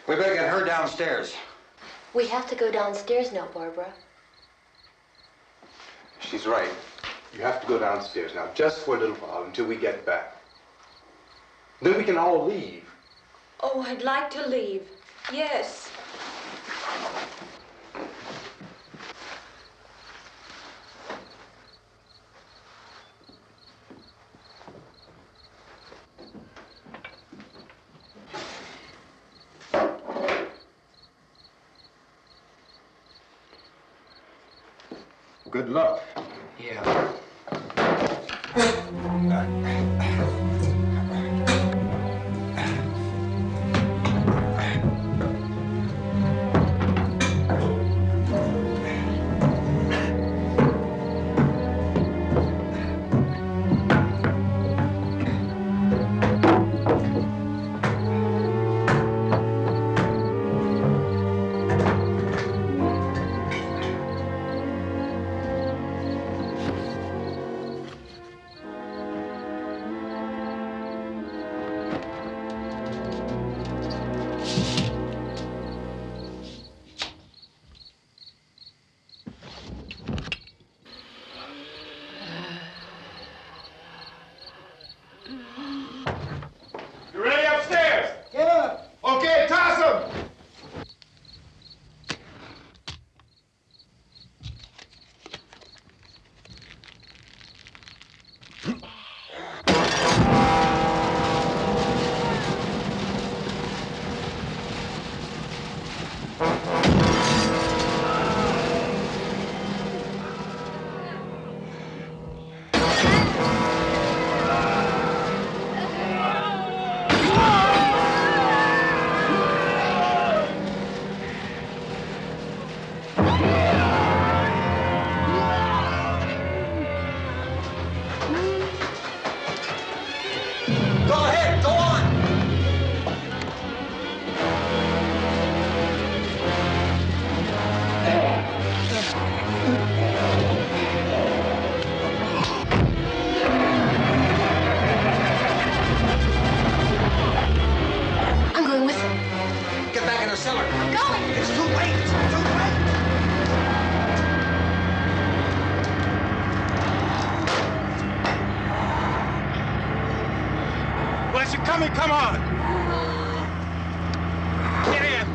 We better get her downstairs. We have to go downstairs now, Barbara. She's right. You have to go downstairs now, just for a little while, until we get back. Then we can all leave. Oh, I'd like to leave. Yes. Good luck. Yeah. You ready upstairs? Get up. Okay, toss him. Go ahead, go on. I'm going with him. Get back in the cellar. I'm going. It's too late. It's too late. Well, you coming? Come on. Get in.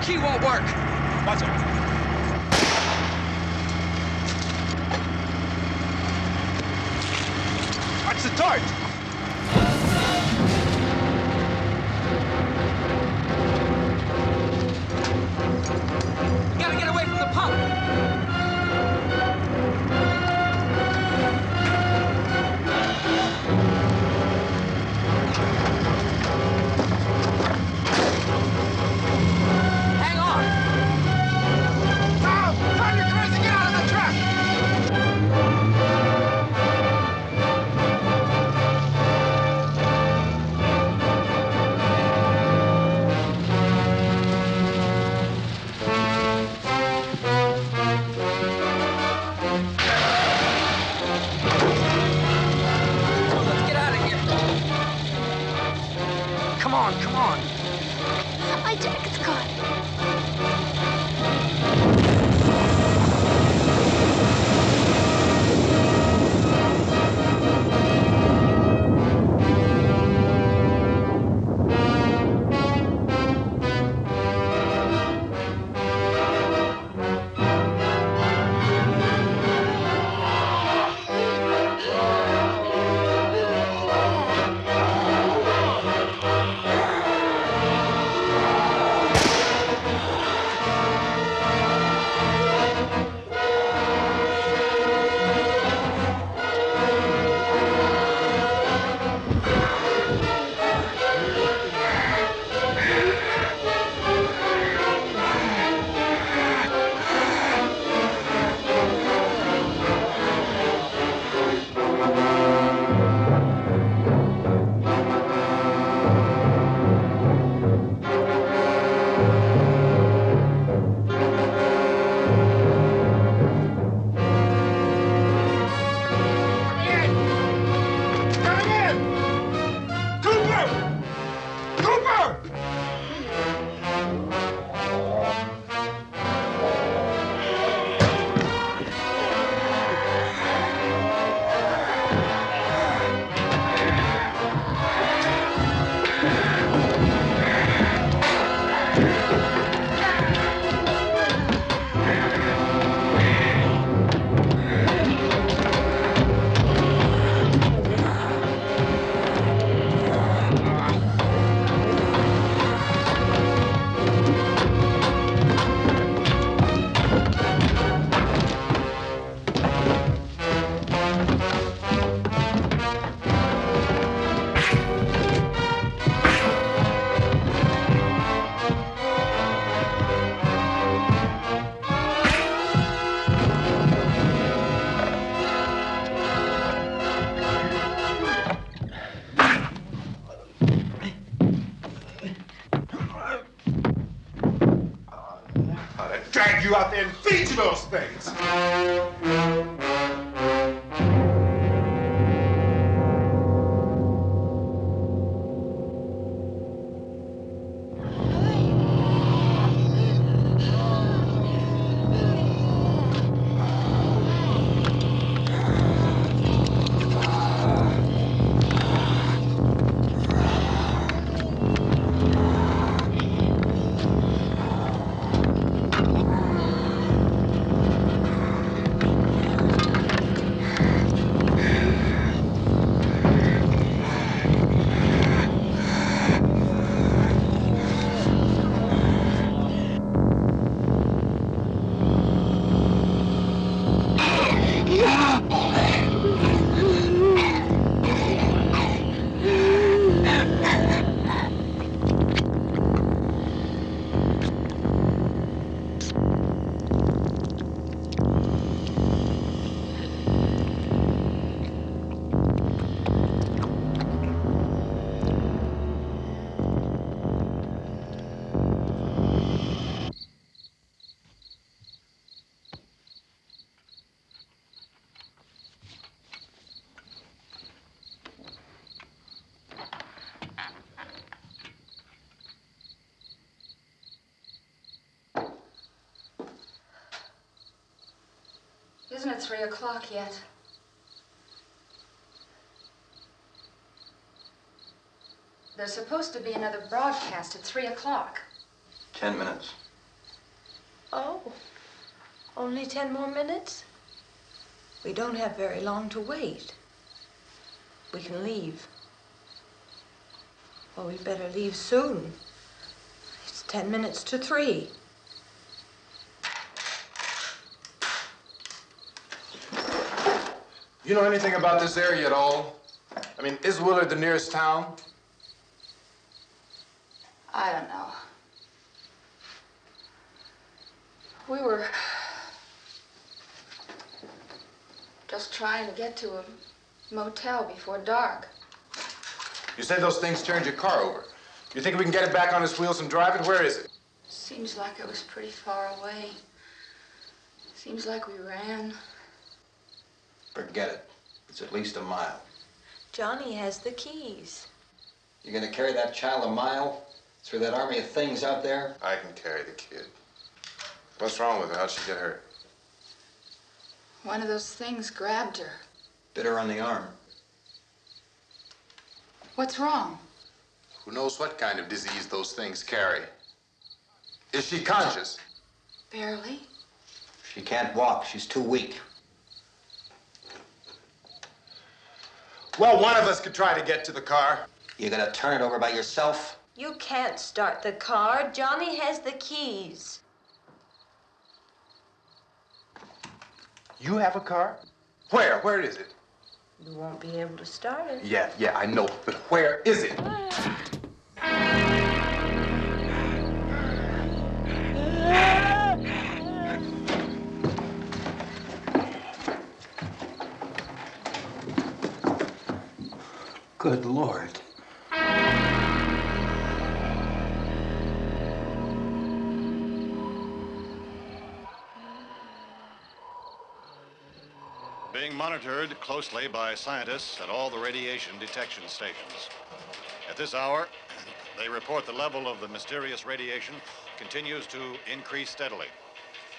key won't work. What's it? Watch the torch! You gotta get away from the pump. Hang on. Tom! Tom, you're crazy! Get out of the truck! Let's get out of here. Come on, come on. My jacket's caught. Drag you out there and feed you those things! Isn't it 3 o'clock yet? There's supposed to be another broadcast at 3 o'clock. 10 minutes. Oh, only 10 more minutes? We don't have very long to wait. We can leave. Well, we'd better leave soon. It's 10 minutes to 3. You know anything about this area at all? I mean, is Willard the nearest town? I don't know. We were just trying to get to a motel before dark. You said those things turned your car over. You think we can get it back on its wheels and drive it? Where is it? Seems like it was pretty far away. Seems like we ran. Forget it. It's at least a mile. Johnny has the keys. You're gonna carry that child a mile through that army of things out there? I can carry the kid. What's wrong with her? How'd she get hurt? One of those things grabbed her. Bit her on the arm. What's wrong? Who knows what kind of disease those things carry? Is she conscious? Barely. She can't walk. She's too weak. Well, one of us could try to get to the car. You gonna turn it over by yourself? You can't start the car. Johnny has the keys. You have a car? Where? Where is it? You won't be able to start it. Yeah, I know. But where is it? Good Lord. Being monitored closely by scientists at all the radiation detection stations. At this hour, they report the level of the mysterious radiation continues to increase steadily.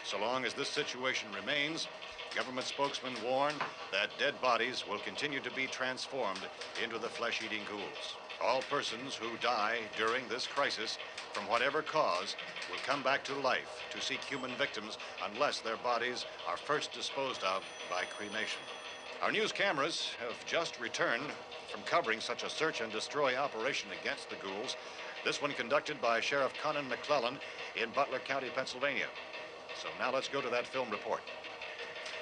So long as this situation remains, government spokesmen warn that dead bodies will continue to be transformed into the flesh-eating ghouls. All persons who die during this crisis, from whatever cause, will come back to life to seek human victims unless their bodies are first disposed of by cremation. Our news cameras have just returned from covering such a search and destroy operation against the ghouls, this one conducted by Sheriff Conan McClellan in Butler County, Pennsylvania. So now let's go to that film report.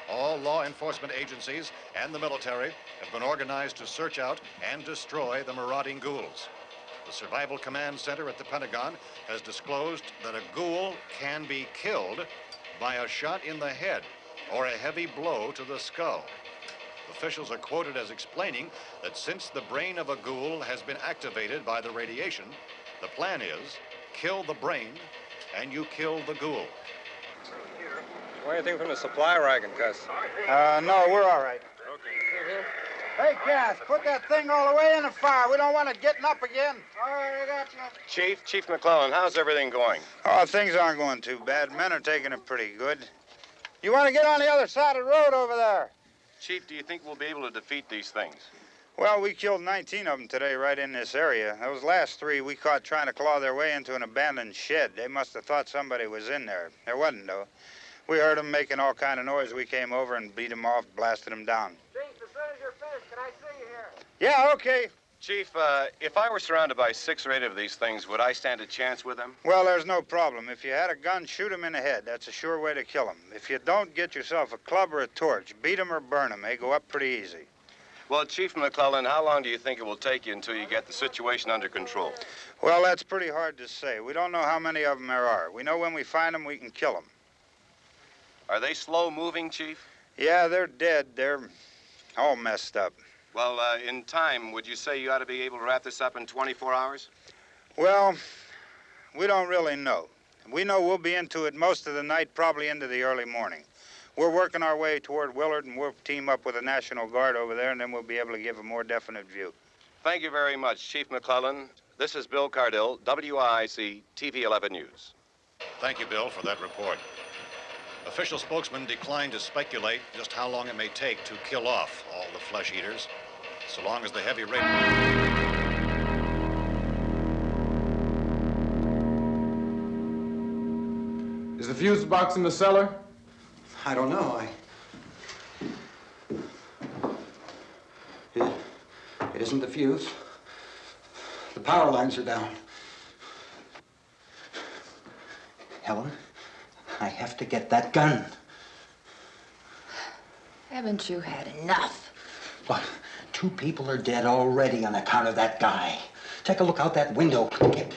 All law enforcement agencies and the military have been organized to search out and destroy the marauding ghouls. The Survival Command Center at the Pentagon has disclosed that a ghoul can be killed by a shot in the head or a heavy blow to the skull. Officials are quoted as explaining that since the brain of a ghoul has been activated by the radiation, the plan is kill the brain and you kill the ghoul. Anything from the supply wagon, Gus? No, we're all right. Hey, Cass, put that thing all the way in the fire. We don't want it getting up again. All right, I got you. Chief McClellan, how's everything going? Oh, things aren't going too bad. Men are taking it pretty good. You want to get on the other side of the road over there? Chief, do you think we'll be able to defeat these things? Well, we killed 19 of them today right in this area. Those last 3 we caught trying to claw their way into an abandoned shed. They must have thought somebody was in there. There wasn't, though. We heard them making all kind of noise. We came over and beat them off, blasted them down. Chief, as soon as you're finished, can I see you here? Yeah, okay. Chief, if I were surrounded by 6 or 8 of these things, would I stand a chance with them? Well, there's no problem. If you had a gun, shoot them in the head. That's a sure way to kill them. If you don't, get yourself a club or a torch. Beat them or burn them. They go up pretty easy. Well, Chief McClellan, how long do you think it will take you until you get the situation under control? Well, that's pretty hard to say. We don't know how many of them there are. We know when we find them, we can kill them. Are they slow-moving, Chief? Yeah, they're dead. They're all messed up. Well, in time, would you say you ought to be able to wrap this up in 24 hours? Well, we don't really know. We know we'll be into it most of the night, probably into the early morning. We're working our way toward Willard, and we'll team up with the National Guard over there, and then we'll be able to give a more definite view. Thank you very much, Chief McClellan. This is Bill Cardill, WIC TV 11 News. Thank you, Bill, for that report. Official spokesmen declined to speculate just how long it may take to kill off all the flesh eaters, so long as the heavy rate... Is the the fuse box in the cellar? I don't know. It isn't the fuse. The power lines are down. Helen, I have to get that gun. Haven't you had enough? Look, 2 people are dead already on account of that guy. Take a look out that window. Get...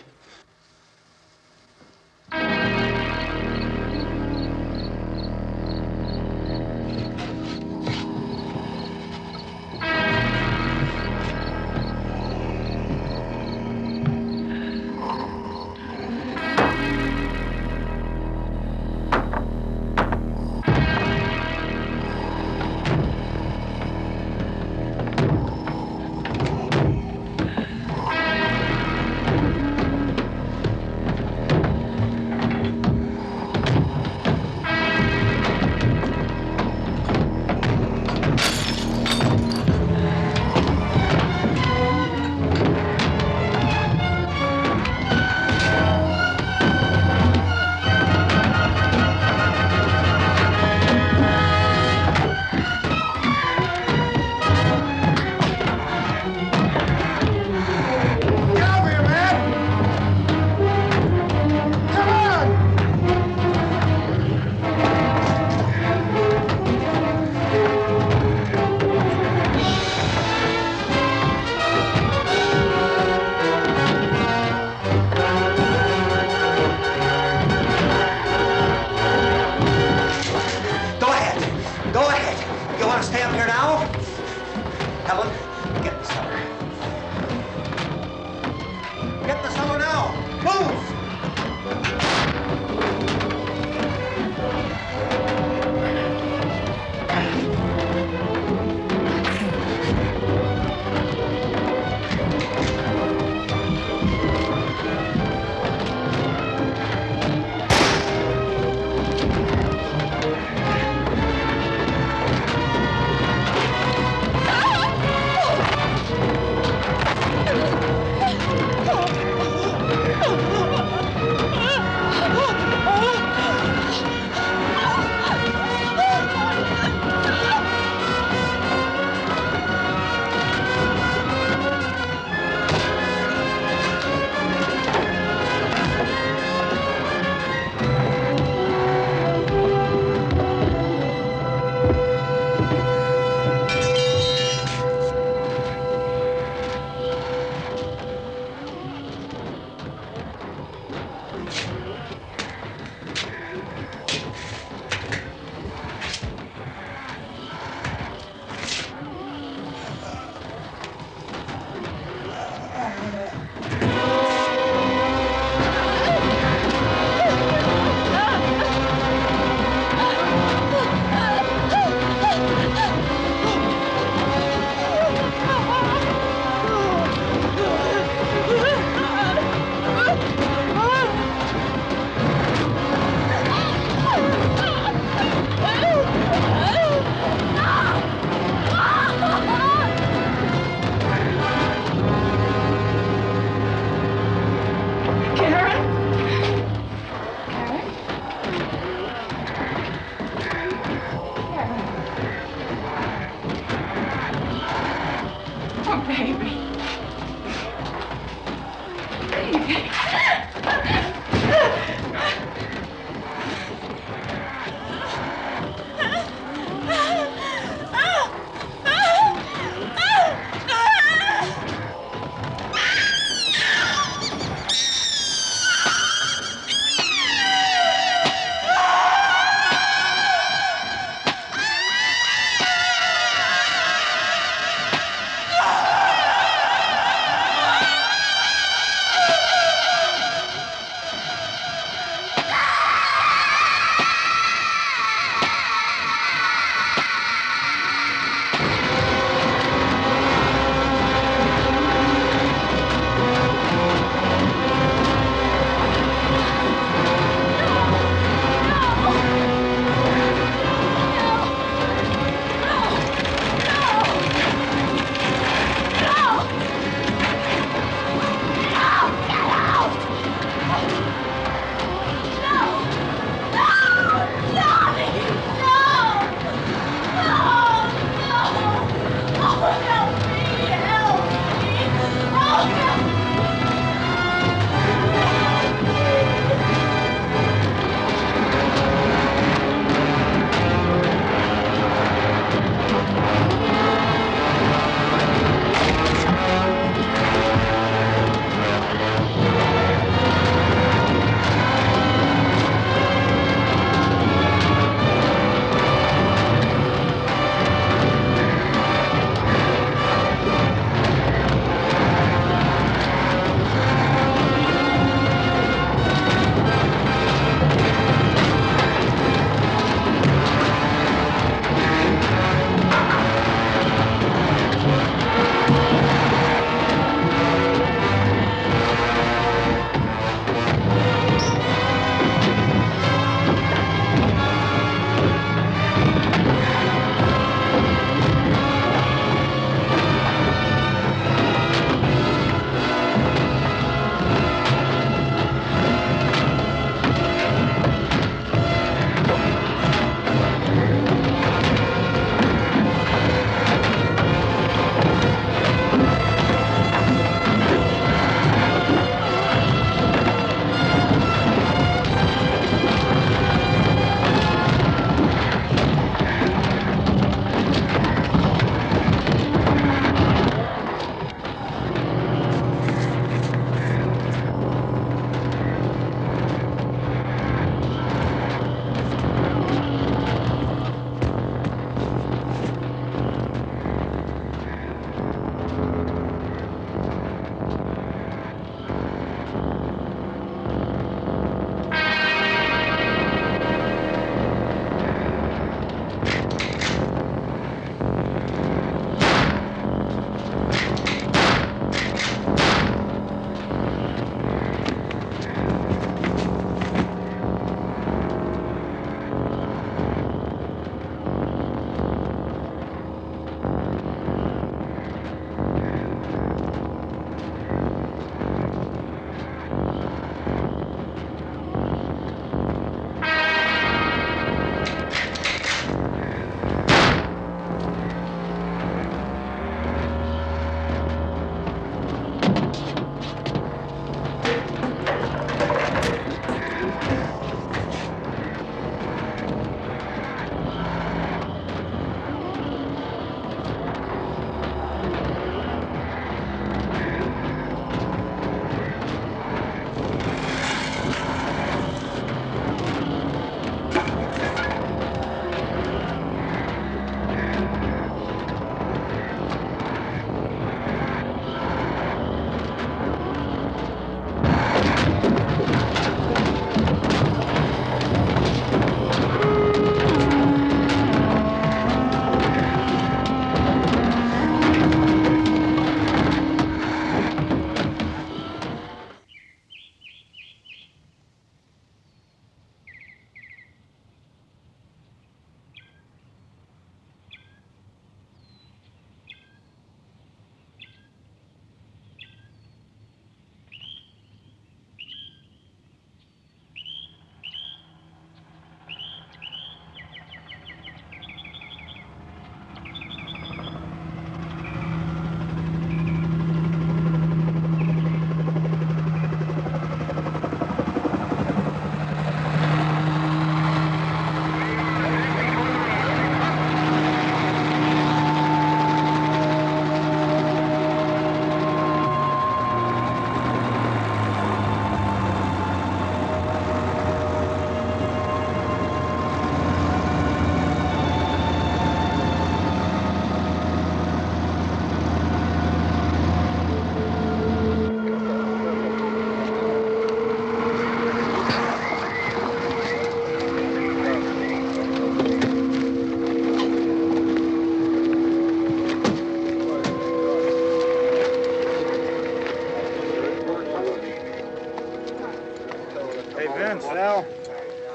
Vince, Al,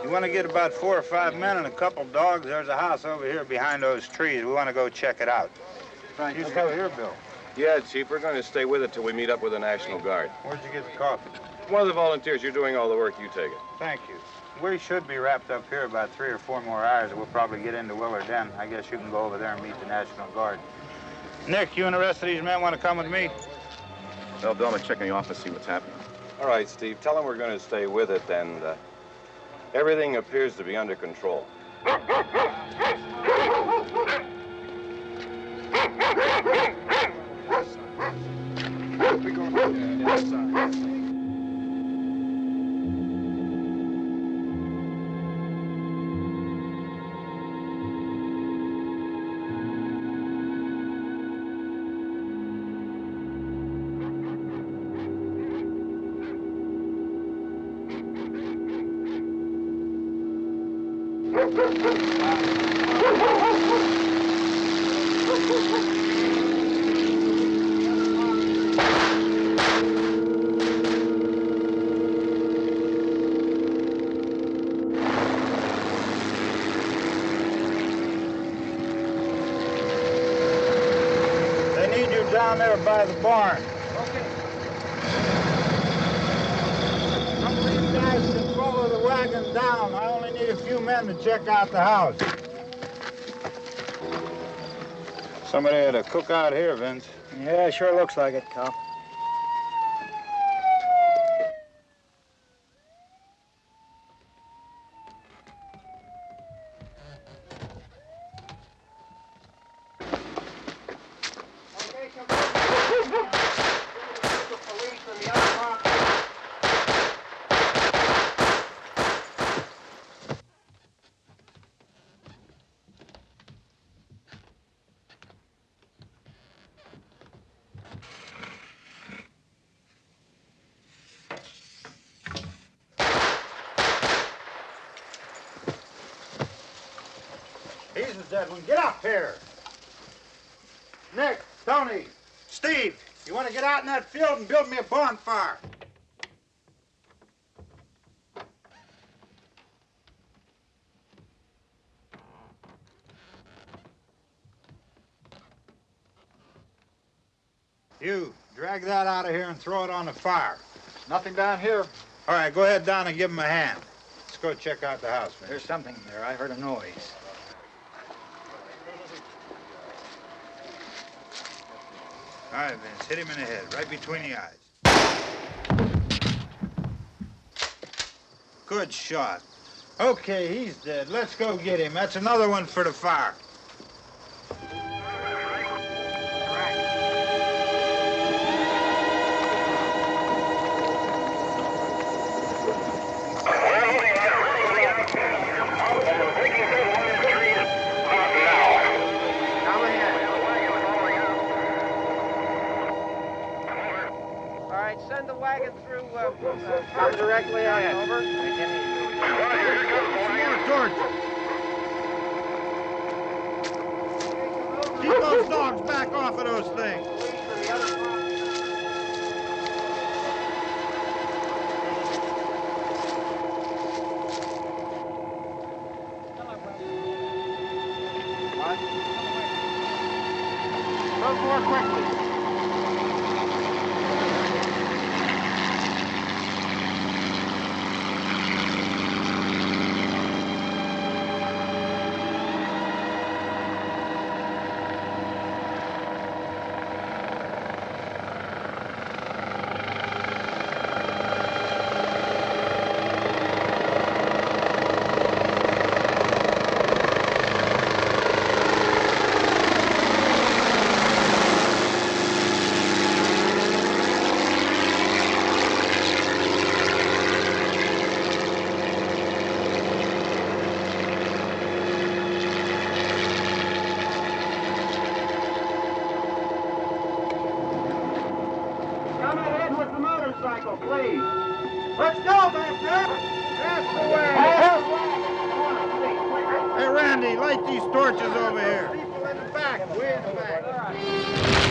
you want to get about 4 or 5 men and a couple dogs? There's a house over here behind those trees. We want to go check it out. Right. You still here, Bill? Yeah, Chief, we're going to stay with it till we meet up with the National Guard. Where'd you get the coffee? One of the volunteers, you're doing all the work, you take it. Thank you. We should be wrapped up here about 3 or 4 more hours, and we'll probably get into Willard then. I guess you can go over there and meet the National Guard. Nick, you and the rest of these men want to come with me? Well, Bill, I'm gonna check in the office, see what's happening. All right, Steve, tell them we're going to stay with it, and everything appears to be under control. They need you down there by the barn. Some of these guys can follow the wagon down. I only need a few men to check out the house. Somebody had a cookout here, Vince. Yeah, sure looks like it, Cal. He's the dead one. Get up here. Nick, Tony, Steve, you want to get out in that field and build me a bonfire? You, drag that out of here and throw it on the fire. Nothing down here. All right, go ahead down and give him a hand. Let's go check out the house, Vince. There's something there. I heard a noise. All right, Vince, hit him in the head, right between the eyes. Good shot. Okay, he's dead. Let's go get him. That's another one for the fire. Send the wagon through, come directly ahead. Over. Keep those dogs back off of those things. Move more quickly. Please. Let's go, Master. That's the way. Hey, Randy, light these torches over here. People in the back, way in the back.